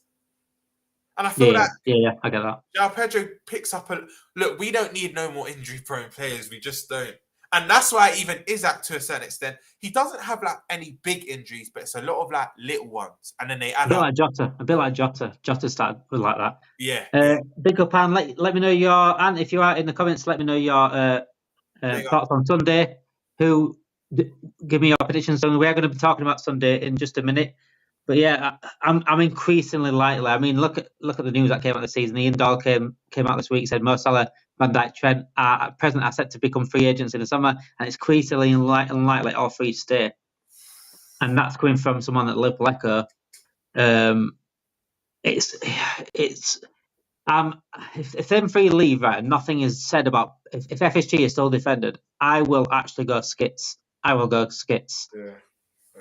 And I feel I get that. João Pedro picks up look, we don't need no more injury-prone players. We just don't. And that's why even Isak, to a certain extent, he doesn't have like any big injuries, but it's a lot of like little ones. And then they add up. A bit like Jota. Jota started like that. Yeah. Big up, and let me know and if you are in the comments, let me know your thoughts on Sunday. Give me your predictions. We are going to be talking about Sunday in just a minute. But yeah, I'm increasingly likely. I mean, look at the news that came out this season. Ian Doyle came out this week, said Mo Salah, Van Dijk, Trent at present are set to become free agents in the summer, and it's increasingly unlikely all 3 stay. And that's coming from someone at Liverpool Echo. It's if them 3 leave, right, and nothing is said about if FSG is still defended, I will actually go skits. Yeah.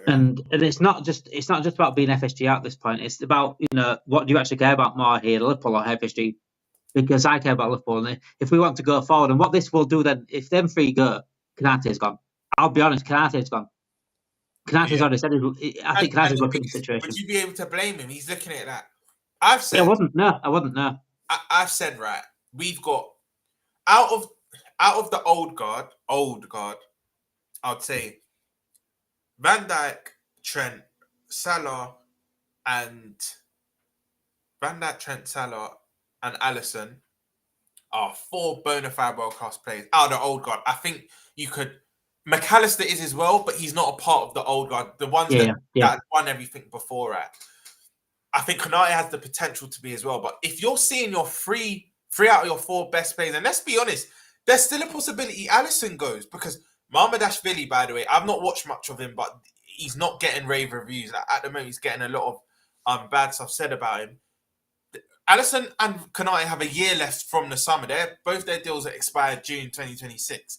And it's not just about being FSG at this point. It's about, what do you actually care about more here, Liverpool or FSG? Because I care about Liverpool. And if we want to go forward, and what this will do then, if them 3 go, Konaté's gone. I'll be honest, Konaté's gone. Konaté's already said I think Konaté's looking at the situation. Would you be able to blame him? He's looking at that. I've said... I wasn't, no. I've said, right, we've got... Out of the old guard, I'd say... Van Dijk, Trent, Salah, and Alisson are 4 bona fide world-class players out of the old guard. I think you could McAllister is as well, but he's not a part of the old guard. The ones that won everything before it. I think Konate has the potential to be as well. But if you're seeing your three out of your 4 best players, and let's be honest, there's still a possibility Alisson goes, because Mohamed, by the way, I've not watched much of him, but he's not getting rave reviews. At the moment, he's getting a lot of bad stuff said about him. Alisson and Konate have a year left from the summer. Both their deals are expired June 2026.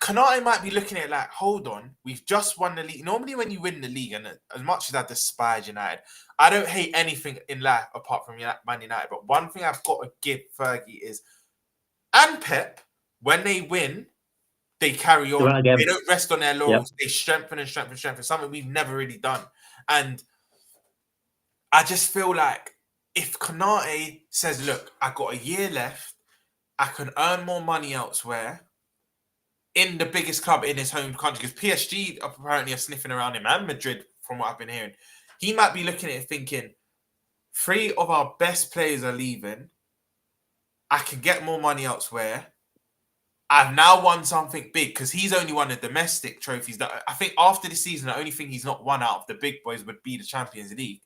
Konate might be looking at it like, hold on, we've just won the league. Normally when you win the league, and as much as I despise United, I don't hate anything in life apart from Man United, but one thing I've got to give Fergie is, and Pep, when they win, they carry on. They don't rest on their laurels. They strengthen and strengthen and strengthen, something we've never really done. And I just feel like if Konate says, look, I've got a year left, I can earn more money elsewhere, in the biggest club in his home country, because PSG apparently are sniffing around him, and Madrid, from what I've been hearing. He might be looking at it thinking, 3 of our best players are leaving. I can get more money elsewhere. I've now won something big, because he's only won the domestic trophies. That I think after the season, the only thing he's not won out of the big boys would be the Champions League.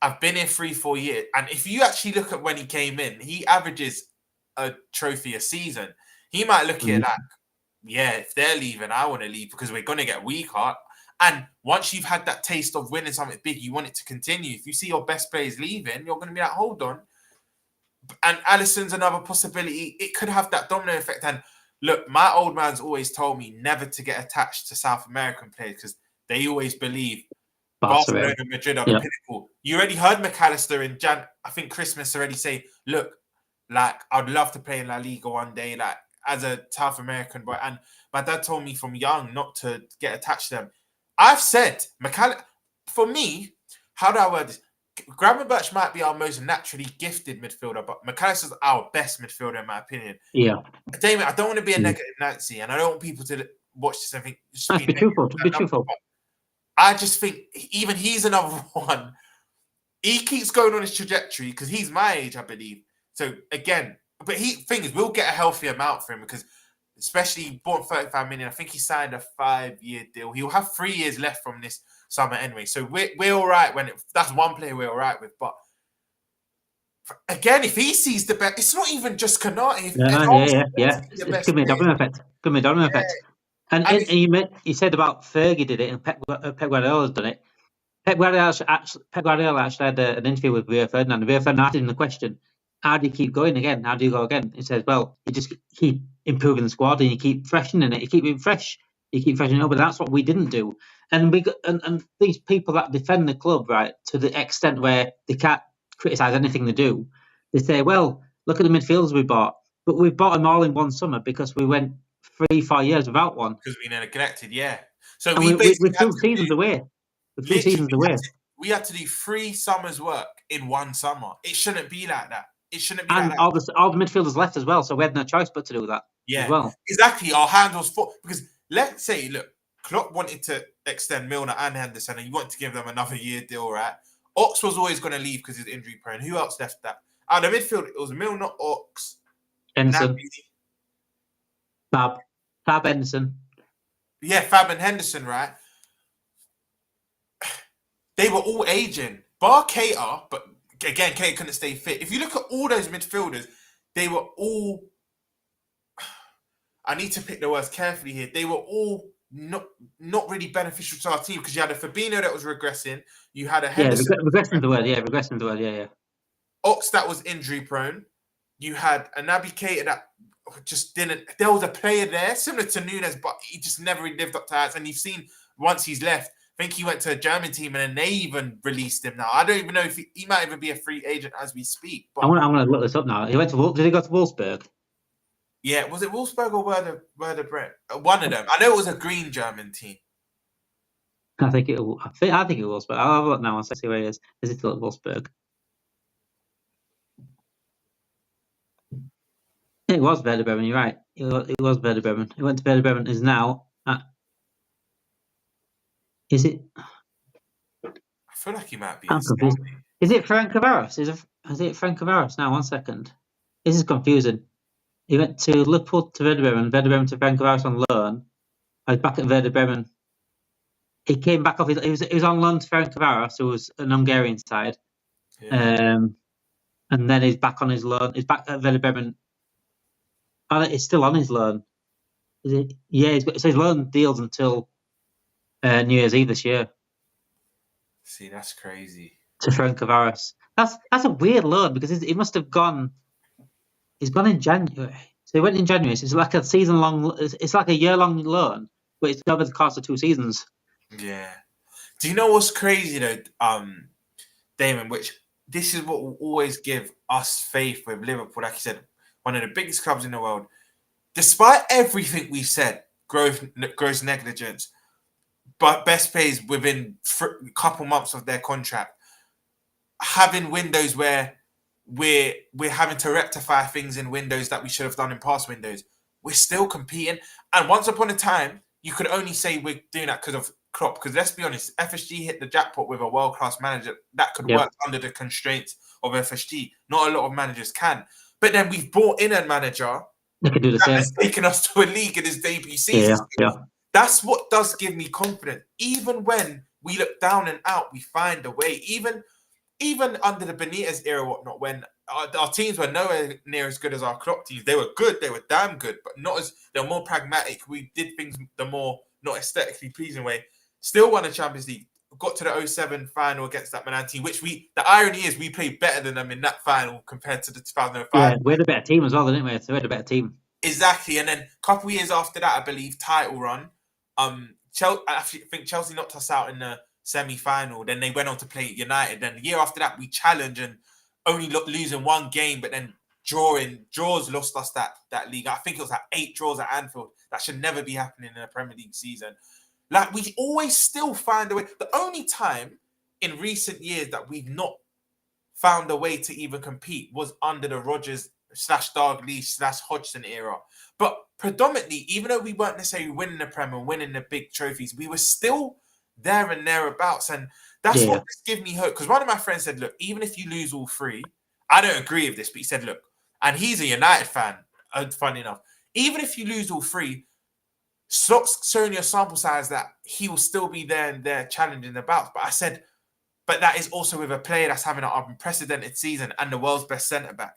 I've been here 3-4 years. And if you actually look at when he came in, he averages a trophy a season. He might look at it like, yeah, if they're leaving, I want to leave, because we're going to get weaker. And once you've had that taste of winning something big, you want it to continue. If you see your best players leaving, you're going to be like, hold on. And Alisson's another possibility. It could have that domino effect. And look, my old man's always told me never to get attached to South American players, because they always believe Barcelona and Madrid are the pinnacle. You already heard McAllister in I think Christmas already say, look, like, I'd love to play in La Liga one day, like, as a South American boy. And my dad told me from young not to get attached to them. I've said, for me, how do I word this? Gravenberch might be our most naturally gifted midfielder, but McAllister's our best midfielder, in my opinion. Yeah. Damon, I don't want to be a negative Nancy, and I don't want people to watch this and think... Let's be truthful. I just think even he's another one. He keeps going on his trajectory, because he's my age, I believe. So, again... But thing is, we'll get a healthy amount for him, because especially he bought 35 million. I think he signed a 5-year deal. He'll have 3 years left from this summer anyway. So we're all right that's one player we're all right with. But again, if he sees the best, it's not even just Konate. It's give me a domino effect. And you said about Fergie did it, and Pep Guardiola's done it. Pep Guardiola actually had an interview with Rio Ferdinand. Rio Ferdinand asked him the question, how do you keep going again? How do you go again? He says, well, you just keep improving the squad and you keep freshening it. You keep it fresh. You keep freshening it up. But that's what we didn't do. And and these people that defend the club, right, to the extent where they can't criticise anything they do, they say, well, look at the midfielders we bought. But we bought them all in one summer because we went 3-4 years without one. Because we neglected, yeah. So we threw seasons away. We had to do 3 summers' work in one summer. It shouldn't be like that. It shouldn't be and all the midfielders left as well, so we had no choice but to do that. Yeah, as well. Exactly. Our hand was full, because let's say, look, Klopp wanted to extend Milner and Henderson, and he wanted to give them another year deal, right? Ox was always going to leave because he's injury prone. Who else left that? Out of the midfield, it was Milner, Ox, Henderson, Fab Henderson. Yeah, Fab and Henderson, right? They were all aging. Bar Keita, but again, Keita couldn't stay fit. If you look at all those midfielders, they were all... I need to pick the words carefully here. They were all not really beneficial to our team, because you had a Fabinho that was regressing. You had a Henderson... regressing the word, yeah. Ox that was injury prone. You had a Naby Keita that just didn't... There was a player there, similar to Nunes, but he just never really lived up to that. And you've seen, once he's left, I think he went to a German team, and then they even released him now. I don't even know if he might even be a free agent as we speak. But... I want to look this up now. Did he go to Wolfsburg? Yeah, was it Wolfsburg or Werder Bremen? One of them. I know it was a green German team. I think it was, but I'll have a look now and see where he is. Is it still at Wolfsburg? It was Werder Bremen, you're right. It was Werder Bremen. It went to Werder Bremen, is now at... Is it? I feel like he might be. Is it Frank Kavaras? Is it Frank Kavaras? Now, 1 second. This is confusing. He went to Liverpool to Werder Bremen to Vancouver on loan. I was back at Werder Bremen. He came back off. He was on loan to Vancouver, so it was an Hungarian side. Yeah. And then he's back on his loan. He's back at Werder Bremen. He's still on his loan. Is it? Yeah, so his loan deals until New Year's Eve this year. See, that's crazy. To Vancouver. That's a weird loan because he must have gone. He's gone in January. So he went in January. So it's like a season-long. It's like a year-long loan, but it's over the course of 2 seasons. Yeah. Do you know what's crazy though, Damon? Which this is what will always give us faith with Liverpool. Like you said, one of the biggest clubs in the world. Despite everything we said, gross negligence, but best players within a couple months of their contract, having windows where we're having to rectify things in windows that we should have done in past windows, we're still competing. And once upon a time, you could only say we're doing that because of Klopp. Because let's be honest, FSG hit the jackpot with a world-class manager that could work under the constraints of FSG. Not a lot of managers can. But then we've brought in a manager that can do the same. Has taken us to a league in his debut season. Yeah. That's what does give me confidence. Even when we look down and out, we find a way. Even under the Benitez era, whatnot, when our teams were nowhere near as good as our Klopp teams. They were good. They were damn good, but they were more pragmatic. We did things the more not aesthetically pleasing way. Still won a Champions League. Got to the 07 final against that Milan team, which the irony is we played better than them in that final compared to the 2005. Yeah, we had a better team as well, didn't we? So we had a better team. Exactly. And then a couple of years after that, I believe, title run, I think Chelsea knocked us out in the semi-final. Then they went on to play United. Then the year after that, we challenged and only losing 1 game, but then draws lost us that league. I think it was like 8 draws at Anfield. That should never be happening in a Premier League season. Like, we always still find a way. The only time in recent years that we've not found a way to even compete was under the Rodgers /Dalglish/Hodgson era. But predominantly, even though we weren't necessarily winning the Premier, winning the big trophies, we were still there and thereabouts. And that's what gives me hope. Because one of my friends said, look, even if you lose all 3, I don't agree with this, but he said, look, and he's a United fan, funny enough, even if you lose all 3, Slot's showing your sample size that he will still be there and there challenging the bouts. But I said, but that is also with a player that's having an unprecedented season and the world's best centre-back.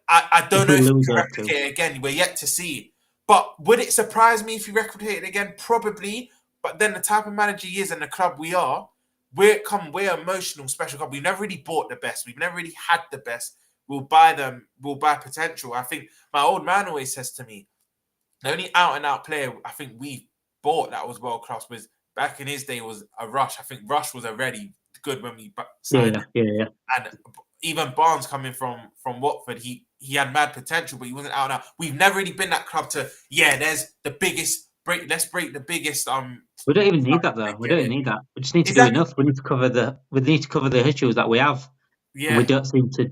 I don't know if he can replicate it again. We're yet to see. But would it surprise me if he replicated it again? Probably. But then the type of manager he is and the club we are, we're emotional, special club. We've never really bought the best. We've never really had the best. We'll buy them. We'll buy potential. I think my old man always says to me, the only out-and-out player I think we bought that was world-class was back in his day was a Rush. I think Rush was already good when we signed him. Yeah. And even Barnes coming from Watford, he had mad potential, but he wasn't out and out. We've never really been that club to, there's the biggest break. Let's break the biggest. We don't even need that though. We don't need that. We just need to do enough. We need to cover the issues that we have. Yeah. And we don't seem to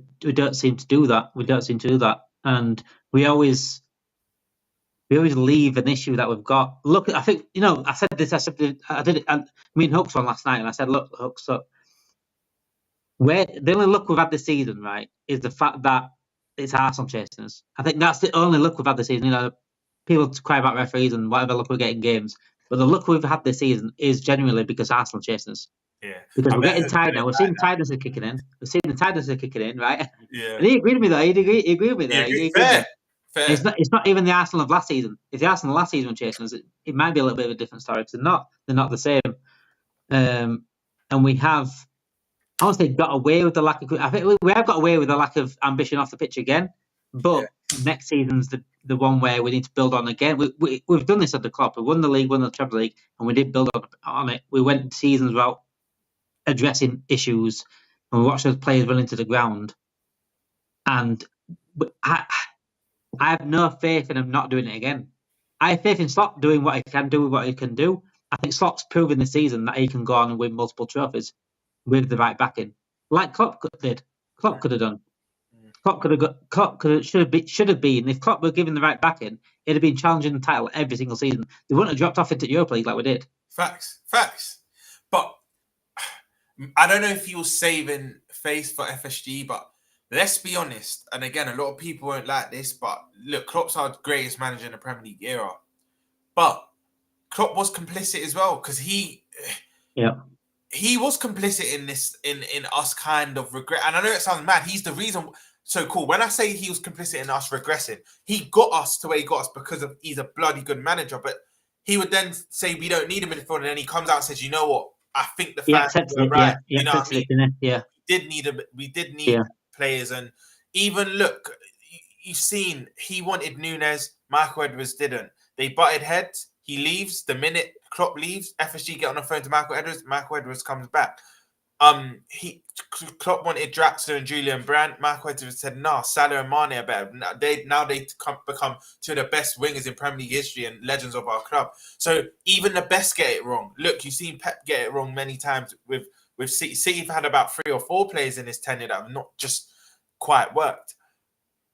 do that. We don't seem to do that, and we always leave an issue that we've got. Look, I think I said this. I did it. Me and Hooks on last night, and I said, look, Hooks, the only luck we've had this season, right, is the fact that it's Arsenal chasing us. I think that's the only luck we've had this season. People cry about referees and whatever luck we're getting games, but the luck we've had this season is genuinely because Arsenal chasing us. Yeah, because we're getting tired now. We're seeing the tiredness are kicking in. Right? Yeah. And he agreed with me though. He agreed with me there. Fair. It's not even the Arsenal of last season. If the Arsenal last season were chasing us, it might be a little bit of a different story because they're not the same. And we have, I won't say got away with the lack of. I think we have got away with the lack of ambition off the pitch again. But next season's the one where we need to build on again. We've done this at the club. We won the league, won the Champions League, and we did build on it. We went seasons without addressing issues, and we watched those players run into the ground. And I have no faith in him not doing it again. I have faith in Slot doing what he can do with what he can do. I think Slot's proven this season that he can go on and win multiple trophies with the right backing, like Klopp did. Klopp could have done. Should have been. If Klopp were given the right backing, it'd have been challenging the title every single season. They wouldn't have dropped off into Europa League like we did. Facts. But I don't know if he was saving face for FSG, but let's be honest, and again, a lot of people won't like this, but look, Klopp's our greatest manager in the Premier League era. But Klopp was complicit as well, because he was complicit in this, in us kind of regret. And I know it sounds mad. He's the reason. So cool. When I say he was complicit in us regressing, he got us to where he got us because of he's a bloody good manager. But he would then say we don't need a midfielder, and then he comes out and says, you know what? I think the fans were right. You know what I mean? We did need players, and even look, you've seen he wanted Nunes, Michael Edwards didn't. They butted heads. He leaves. The minute Klopp leaves, FSG get on the phone to Michael Edwards comes back. Klopp wanted Draxler and Julian Brandt. Michael Edwards said, "Nah, Salah and Mane are better." They become two of the best wingers in Premier League history and legends of our club. So even the best get it wrong. Look, you've seen Pep get it wrong many times with City. City have had about 3 or 4 players in his tenure that have not just quite worked.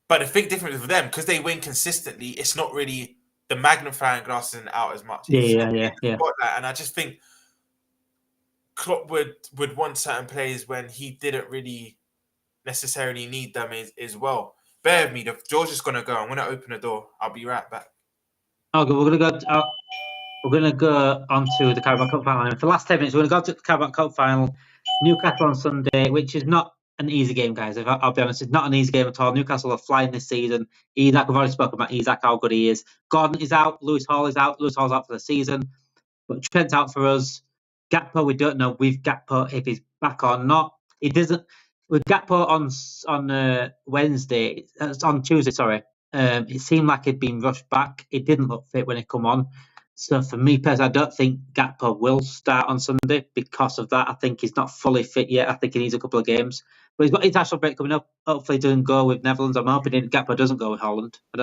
But the big difference with them, because they win consistently, it's not really the magnifying glass isn't out as much. Yeah. And I just think Klopp would want certain players when he didn't really necessarily need them as well. Bear with me. George is going to go. I'm going to open the door. I'll be right back. Okay, we're going to go on to the Carabao Cup final. For the last 10 minutes, we're going to go to the Carabao Cup final. Newcastle on Sunday, which is not an easy game, guys. I'll be honest, it's not an easy game at all. Newcastle are flying this season. Isak, we've already spoken about Isak, how good he is. Gordon is out. Lewis Hall is out. Lewis Hall's out for the season. But Trent's out for us. Gakpo, we don't know with Gakpo if he's back or not. He doesn't. With Gakpo on Wednesday, on Tuesday, sorry, it seemed like he'd been rushed back. It didn't look fit when he come on. So for me personally, I don't think Gakpo will start on Sunday because of that. I think he's not fully fit yet. I think he needs a couple of games. But he's got international break coming up. Hopefully he doesn't go with Netherlands. I'm hoping Gakpo doesn't go with Holland. I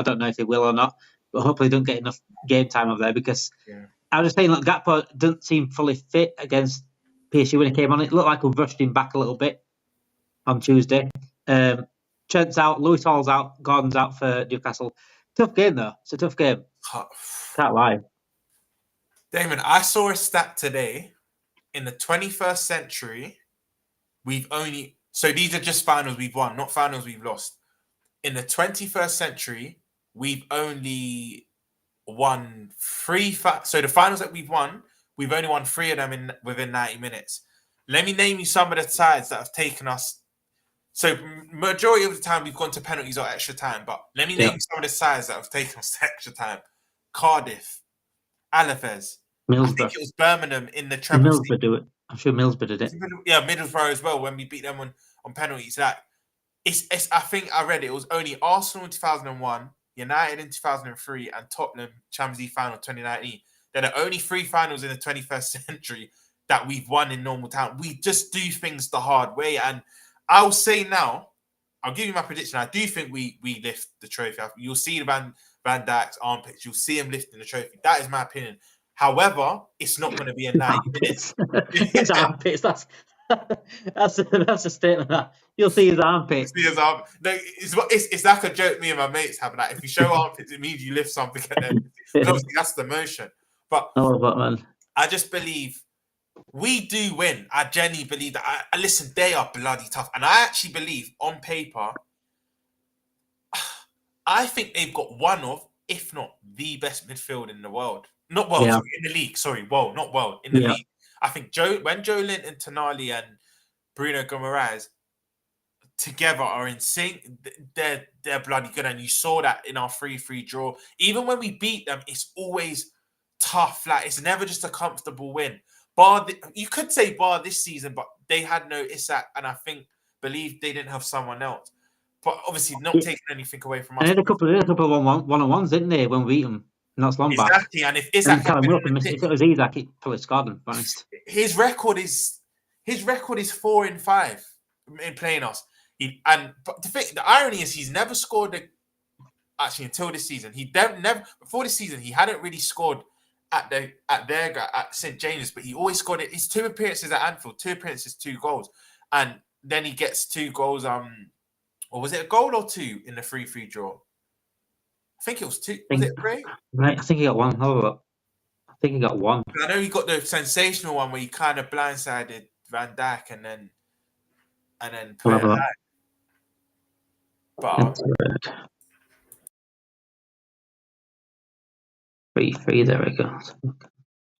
don't know if he will or not. But hopefully he doesn't get enough game time over there because I was just saying, look, Gakpo doesn't seem fully fit against PSG when he came on. It looked like we rushed him back a little bit on Tuesday. Trent's out, Lewis Hall's out, Gordon's out for Newcastle. Tough game, though. It's a tough game. Can't lie. Damon, I saw a stat today. In the 21st century, so these are just finals we've won, not finals we've lost. In the 21st century, we've only won 3. So the finals that we've only won 3 of them within 90 minutes. Let me name you some of the sides that have taken us. So majority of the time we've gone to penalties or extra time, but let me name you some of the sides that have taken us to extra time. Cardiff, Alaves. I think it was Birmingham in the Champions League. Middlesbrough do it. I'm sure Middlesbrough did it. Yeah, Middlesbrough as well when we beat them on penalties. Like it's I think I read it was only Arsenal in 2001, United in 2003, and Tottenham Champions League final 2019. They're the only 3 finals in the 21st century that we've won in normal time. We just do things the hard way. And I'll say now, I'll give you my prediction. I do think we lift the trophy. You'll see Van Dijk's armpits. You'll see him lifting the trophy. That is my opinion. However, it's not going to be in 90 minutes. His armpits. That's a statement. That you'll see his armpits. No, it's like a joke me and my mates have. Like if you show armpits, it means you lift something. Obviously, that's the motion. But man. I just believe we do win. I genuinely believe that. Listen, they are bloody tough, and I actually believe on paper, I think they've got one of, if not the best midfield in the world. Not world, sorry, in the league. Sorry, world, not world. In the league. I think when Joe Linton, Tonali, and Bruno Guimaraes together are in sync, they're bloody good. And you saw that in our 3-3 draw. Even when we beat them, it's always tough. Like it's never just a comfortable win. You could say bar this season, but they had no Isak, and I believe they didn't have someone else. But obviously, not taking anything away from us. And they had a couple of one-on-ones, didn't they, when we beat them? Not long back. Exactly, and if Isak if it was Isak, he probably scored him. Honest. His record is 4-5 in playing us. But the irony is he's never scored. Actually, until this season, he never before this season he hadn't really scored at St James, but he always scored it. His 2 appearances at Anfield, 2 appearances, 2 goals, and then he gets 2 goals. Or was it a goal or 2 in the 3-3 draw? I think it was 2. Was it 3? Right, I think he got 1. I think he got 1. I know he got the sensational one where he kind of blindsided Van Dijk and then put it high. But 3-3, there we go.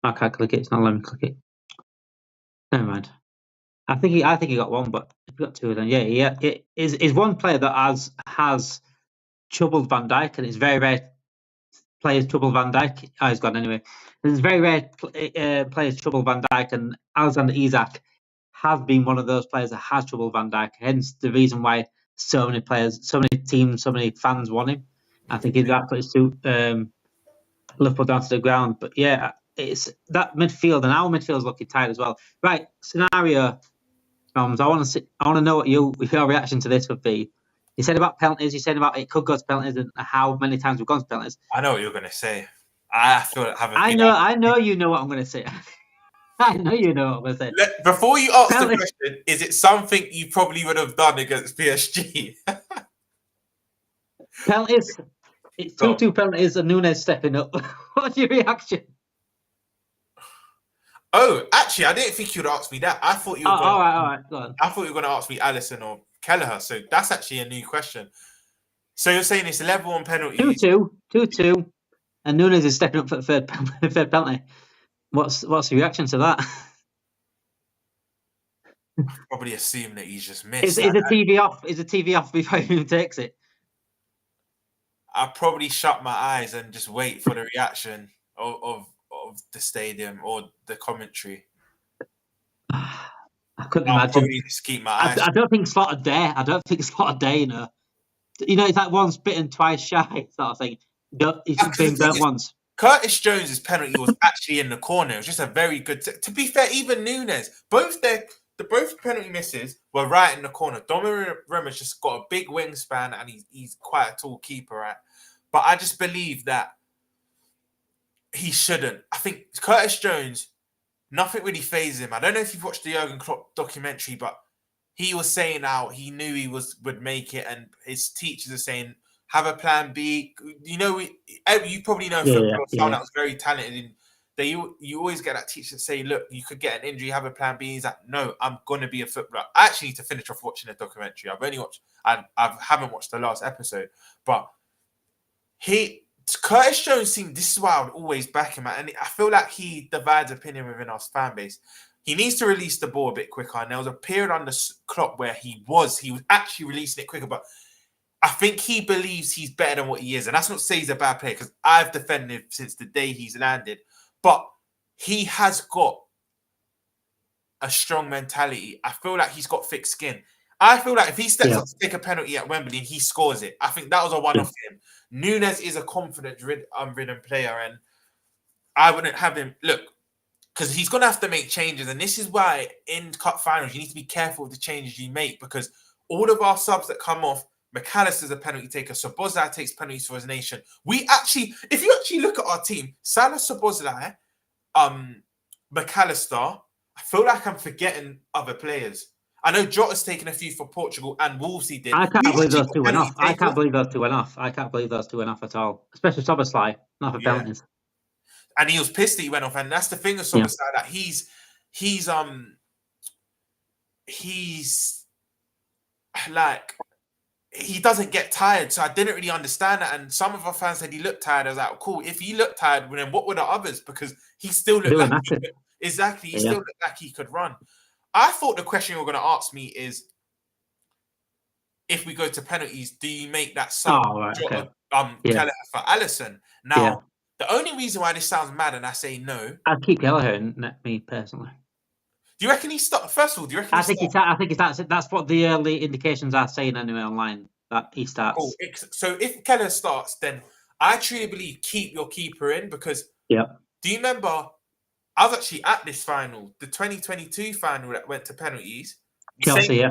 I can't click it. It's not letting me click it. Never mind. I think he got one, but if he got two, then yeah. It is one player that has troubled Van Dijk, and it's very rare players trouble Van Dijk. Oh, he's gone anyway. There's very rare players trouble Van Dijk, and Alexander-Arnold has been one of those players that has troubled Van Dijk. Hence the reason why so many players, so many teams, so many fans want him. I think he's absolutely suit Liverpool down to the ground. But yeah, it's that midfield, and our midfield's looking tight as well. Right, scenario. I want to know what your reaction to this would be. You said about penalties. You said about it could go to penalties, and how many times we've gone to penalties. I know what you're going to say. I know you know what I'm going to say. I know you know what I'm going to say. Before you ask the question, is it something you probably would have done against PSG? Penalties. It's 2-2 penalties, and Núñez stepping up. What's your reaction? Oh, actually, I didn't think you'd ask me that. I thought you were all right. Go on. I thought you were going to ask me Alisson or Kelleher. So that's actually a new question. So you're saying it's level on penalties? 2-2, and Núñez is stepping up for the third penalty. What's your reaction to that? I probably assume that he's just missed. Is the TV off? Is the TV off before he even takes it? I'll probably shut my eyes and just wait for the reaction of the stadium or the commentary. I couldn't I'll imagine. probably just keep my eyes. I don't think Slot would dare. You know, it's like once bitten, twice shy sort of thing. He's been burnt once. Curtis Jones' penalty was actually in the corner. It was just a very good. To be fair, even Núñez, both penalty misses were right in the corner. Damon and Romz just got a big wingspan, and he's quite a tall keeper, right? But I just believe that he shouldn't. I think Curtis Jones, nothing really phases him. I don't know if you've watched the Jurgen Klopp documentary, but he was saying how he knew he would make it, and his teachers are saying, have a plan B. You know, you probably know someone that was very talented. You always get that teacher to say, look, you could get an injury, have a plan B. He's like, no, I'm going to be a footballer. I actually need to finish off watching the documentary. I haven't watched the last episode, but Curtis Jones seemed, this is why I would always back him, and I feel like he divides opinion within our fan base. He needs to release the ball a bit quicker, and there was a period under Klopp where he was actually releasing it quicker, but I think he believes he's better than what he is, and that's not to say he's a bad player, because I've defended him since the day he's landed, but he has got a strong mentality. I feel like he's got thick skin. I feel like if he steps up to take a penalty at Wembley and he scores it, I think that was a one-off for him. Núñez is a confidence-ridden player, and I wouldn't have him look, because he's going to have to make changes, and this is why in cup finals you need to be careful with the changes you make, because all of our subs that come off, McAllister's a penalty taker, Szoboszlai takes penalties for his nation. If you actually look at our team, Salah, Szoboszlai, McAllister, I feel like I'm forgetting other players. I know Jota's taken a few for Portugal, and Wolves he did. I can't believe those two went off. I can't believe those two went off at all. Especially Szoboszlai, not for penalties. And he was pissed that he went off, and that's the thing with Szoboszlai, that he's like, he doesn't get tired. So I didn't really understand that. And some of our fans said he looked tired. I was like, cool. If he looked tired, then what were the others? Because he still looked like he still looked like he could run. I thought the question you were going to ask me is, if we go to penalties, do you make that sub Kelleher for Alisson? Now, the only reason why this sounds mad and I say no, I'd keep Kelleher, me personally. Do you reckon he starts? First of all, do you reckon I think that's what the early indications are saying anyway online, that he starts. Cool. So if Kelleher starts, then I truly believe keep your keeper in, because do you remember, I was actually at this final, the 2022 final that went to penalties. Chelsea,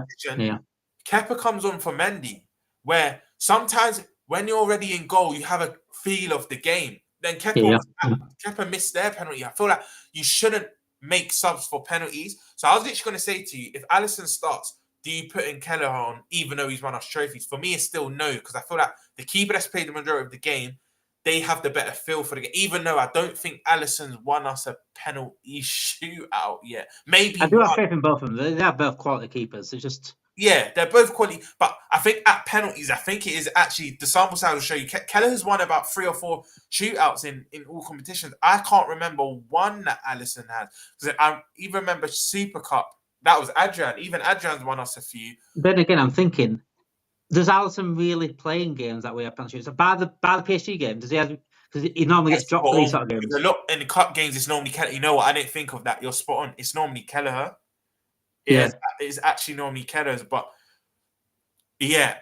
Kepa comes on for Mendy, where sometimes when you're already in goal, you have a feel of the game. Then Kepa missed their penalty. I feel like you shouldn't make subs for penalties. So I was literally going to say to you, if Alisson starts, do you put in Kelleher on, even though he's won us trophies? For me, it's still no, because I feel like the keeper that's played the majority of the game, they have the better feel for the game, even though I don't think Alisson's won us a penalty shootout yet. Maybe I do have faith in both of them. They are both quality keepers. It's just Yeah, they're both quality, but I think at penalties, I think it is actually the sample size will show you. Kelleher's won about 3 or 4 shootouts in all competitions. I can't remember one that Alisson had, because I even remember Super Cup. That was Adrian. Even Adrian's won us a few. Then again, I'm thinking, does Alisson really play in games that way? Up penalty shoots? So by the PSG game, does he have? Because he normally gets dropped for these sort of games. Look, in the cup games, it's normally Kelleher. You know what? I didn't think of that. You're spot on. It's normally Kelleher. It's actually normally Kelleher's, but yeah,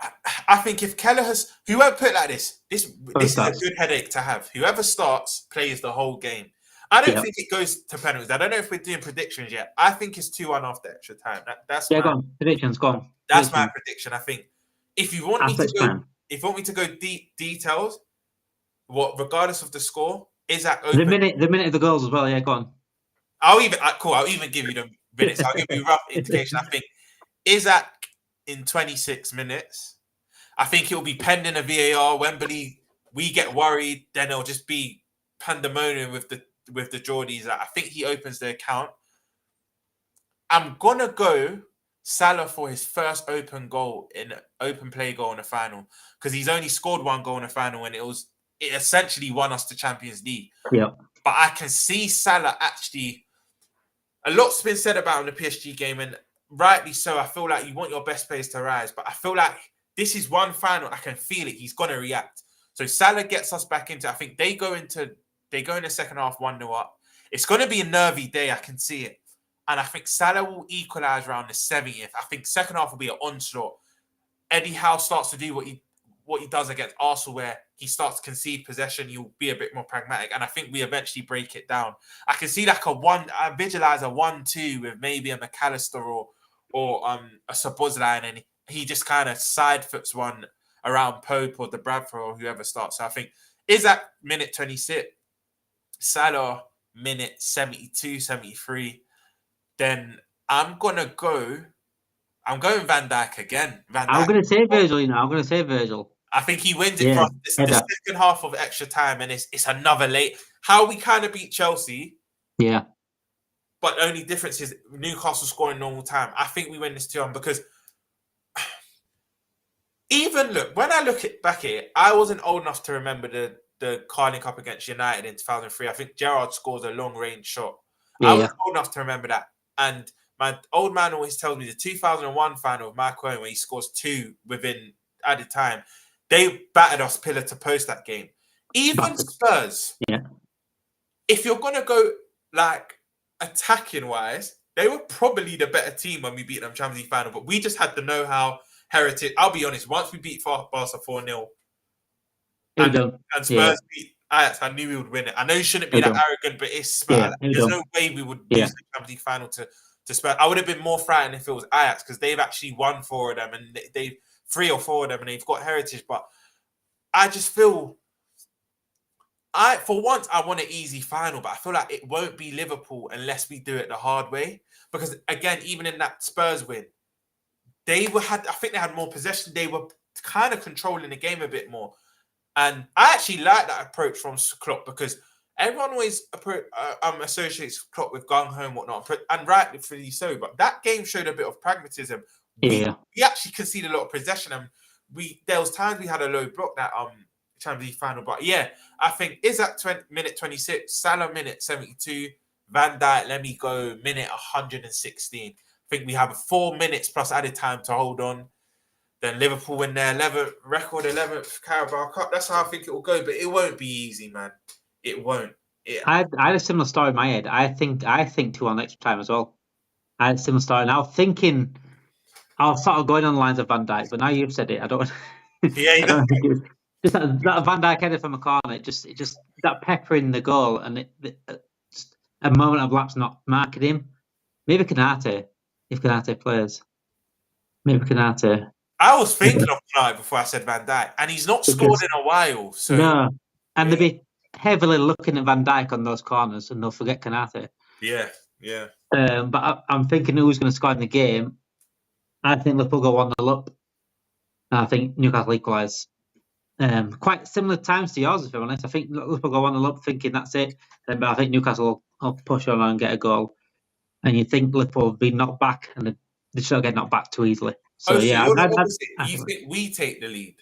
I think if Kelleher's, whoever put it like this is a good headache to have. Whoever starts plays the whole game. I don't think it goes to penalties. I don't know if we're doing predictions yet. I think it's 2-1 after extra time. That's go on. Predictions, go on. That's my prediction. I think if you want me to go deep details, regardless of the score, is that open? The minute of the goals as well. Yeah, go on. I'll even give you the minutes. I'll give you a rough indication. I think Isaac in 26 minutes. I think it will be pending a VAR. Wembley, we get worried, then it'll just be pandemonium with the Geordies. I think he opens the account. I'm gonna go Salah for his first open play goal in the final, because he's only scored 1 goal in the final, and it essentially won us the Champions League. Yeah. But I can see Salah actually. A lot's been said about him in the PSG game, and rightly so. I feel like you want your best players to rise, but I feel like this is one final. I can feel it. He's gonna react. So Salah gets us back into. I think they go in the second half 1-0 up. It's gonna be a nervy day. I can see it, and I think Salah will equalise around the 70th. I think second half will be an onslaught. Eddie Howe starts to do what he does against Arsenal, where he starts to concede possession. He'll be a bit more pragmatic, and I think we eventually break it down. I can see like I visualize a 1-2 with maybe a McAllister or a Szoboszlai, and he just kind of side foots one around Pope or the Bradford or whoever starts. So I think is that minute 26, Salah minute 72, 73. Then I'm going Van Dijk again. I'm going to say Virgil. I think he wins it from the second half of extra time, and it's another late. How we kind of beat Chelsea. Yeah. But only difference is Newcastle scoring normal time. I think we win this 2-1 because when I look back at it, I wasn't old enough to remember the Carling Cup against United in 2003. I think Gerrard scores a long-range shot. I was old enough to remember that. And my old man always tells me the 2001 final of Michael Owen, where he scores 2 within added time, they battered us pillar to post that game. Even Spurs, if you're going to go like attacking-wise, they were probably the better team when we beat them Champions League final, but we just had the know-how, heritage. I'll be honest, once we beat Barca 4-0 and Spurs beat Ajax, I knew we would win it. I know you shouldn't be that arrogant, but it's Spurs. There's no way we would lose the Champions League final to Spurs. I would have been more frightened if it was Ajax, because they've actually won 4 of them, and they've 3 or 4 of them, and they've got heritage. But I just feel, for once, I want an easy final, but I feel like it won't be Liverpool unless we do it the hard way. Because again, even in that Spurs win, I think they had more possession. They were kind of controlling the game a bit more. And I actually like that approach from Klopp, because everyone always associates Klopp with gung-ho and whatnot, and rightfully so. But that game showed a bit of pragmatism. We actually conceded a lot of possession, and there was times we had a low block that Champions League final. But yeah, I think is that minute 26, Salah minute 72, Van Dijk, let me go minute 116. I think we have 4 minutes plus added time to hold on. Then Liverpool win their 11th Carabao Cup. That's how I think it will go, but it won't be easy, man. It won't. I had a similar story in my head. I think 2-1 extra time as well. I had a similar story. Now thinking, I was sort of going on the lines of Van Dijk, but now you've said it, I don't. Just that Van Dijk header from a corner. Just that pepper in the goal, and just a moment of lapse not marking him. Maybe Konate, if Konate plays. Maybe Konate. I was thinking of Konate before I said Van Dijk, and he's not scored in a while. So no, and they'll be heavily looking at Van Dijk on those corners, and they'll forget Konate. Yeah. But I'm thinking who's going to score in the game. I think Liverpool go 1-0 up. And I think Newcastle equalise. Quite similar times to yours, if I'm honest. I think Liverpool go 1-0 up, thinking that's it. But I think Newcastle will push on and get a goal. And you think Liverpool will be knocked back, and they just don't get knocked back too easily. So yeah, you think we take the lead?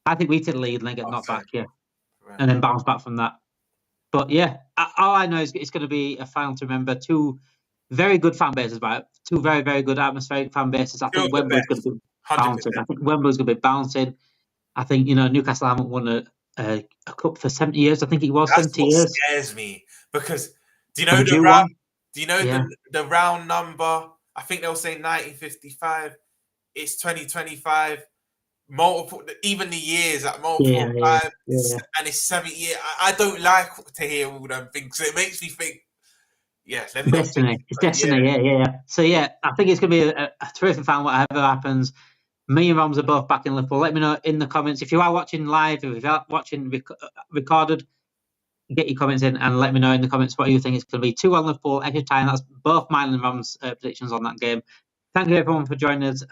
I think we take the lead and then get knocked back, and then bounce back from that. But yeah, all I know is it's going to be a final to remember. Two very good fan bases, right? Two very, very good atmospheric fan bases. I think Wembley's going to be bouncing. I think Wembley's going to be bouncing. I think Newcastle haven't won a cup for 70 years. I think it was. That's 70 years. Scares me because do you know the round? Do you know the round number? I think they'll say 1955. It's 2025. Multiple, even the years at multiple times, and it's 70 years. I don't like to hear all them things. So it makes me think, let me destiny. It's destiny. Yeah. So I think it's going to be a terrific fan. Whatever happens, me and Romz are both back in Liverpool. Let me know in the comments if you are watching live, if you're watching recorded. Get your comments in and let me know in the comments what you think it's going to be. 2-1 Liverpool extra time. That's both mine and Rom's predictions on that game. Thank you everyone for joining us.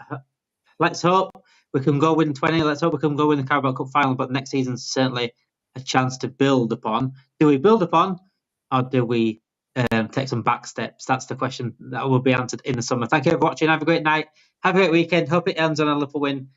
Let's hope we can go win 20. Let's hope we can go win the Carabao Cup final. But next season's certainly a chance to build upon. Do we build upon, or do we take some back steps? That's the question that will be answered in the summer. Thank you for watching. Have a great night. Have a great weekend. Hope it ends on a Liverpool win.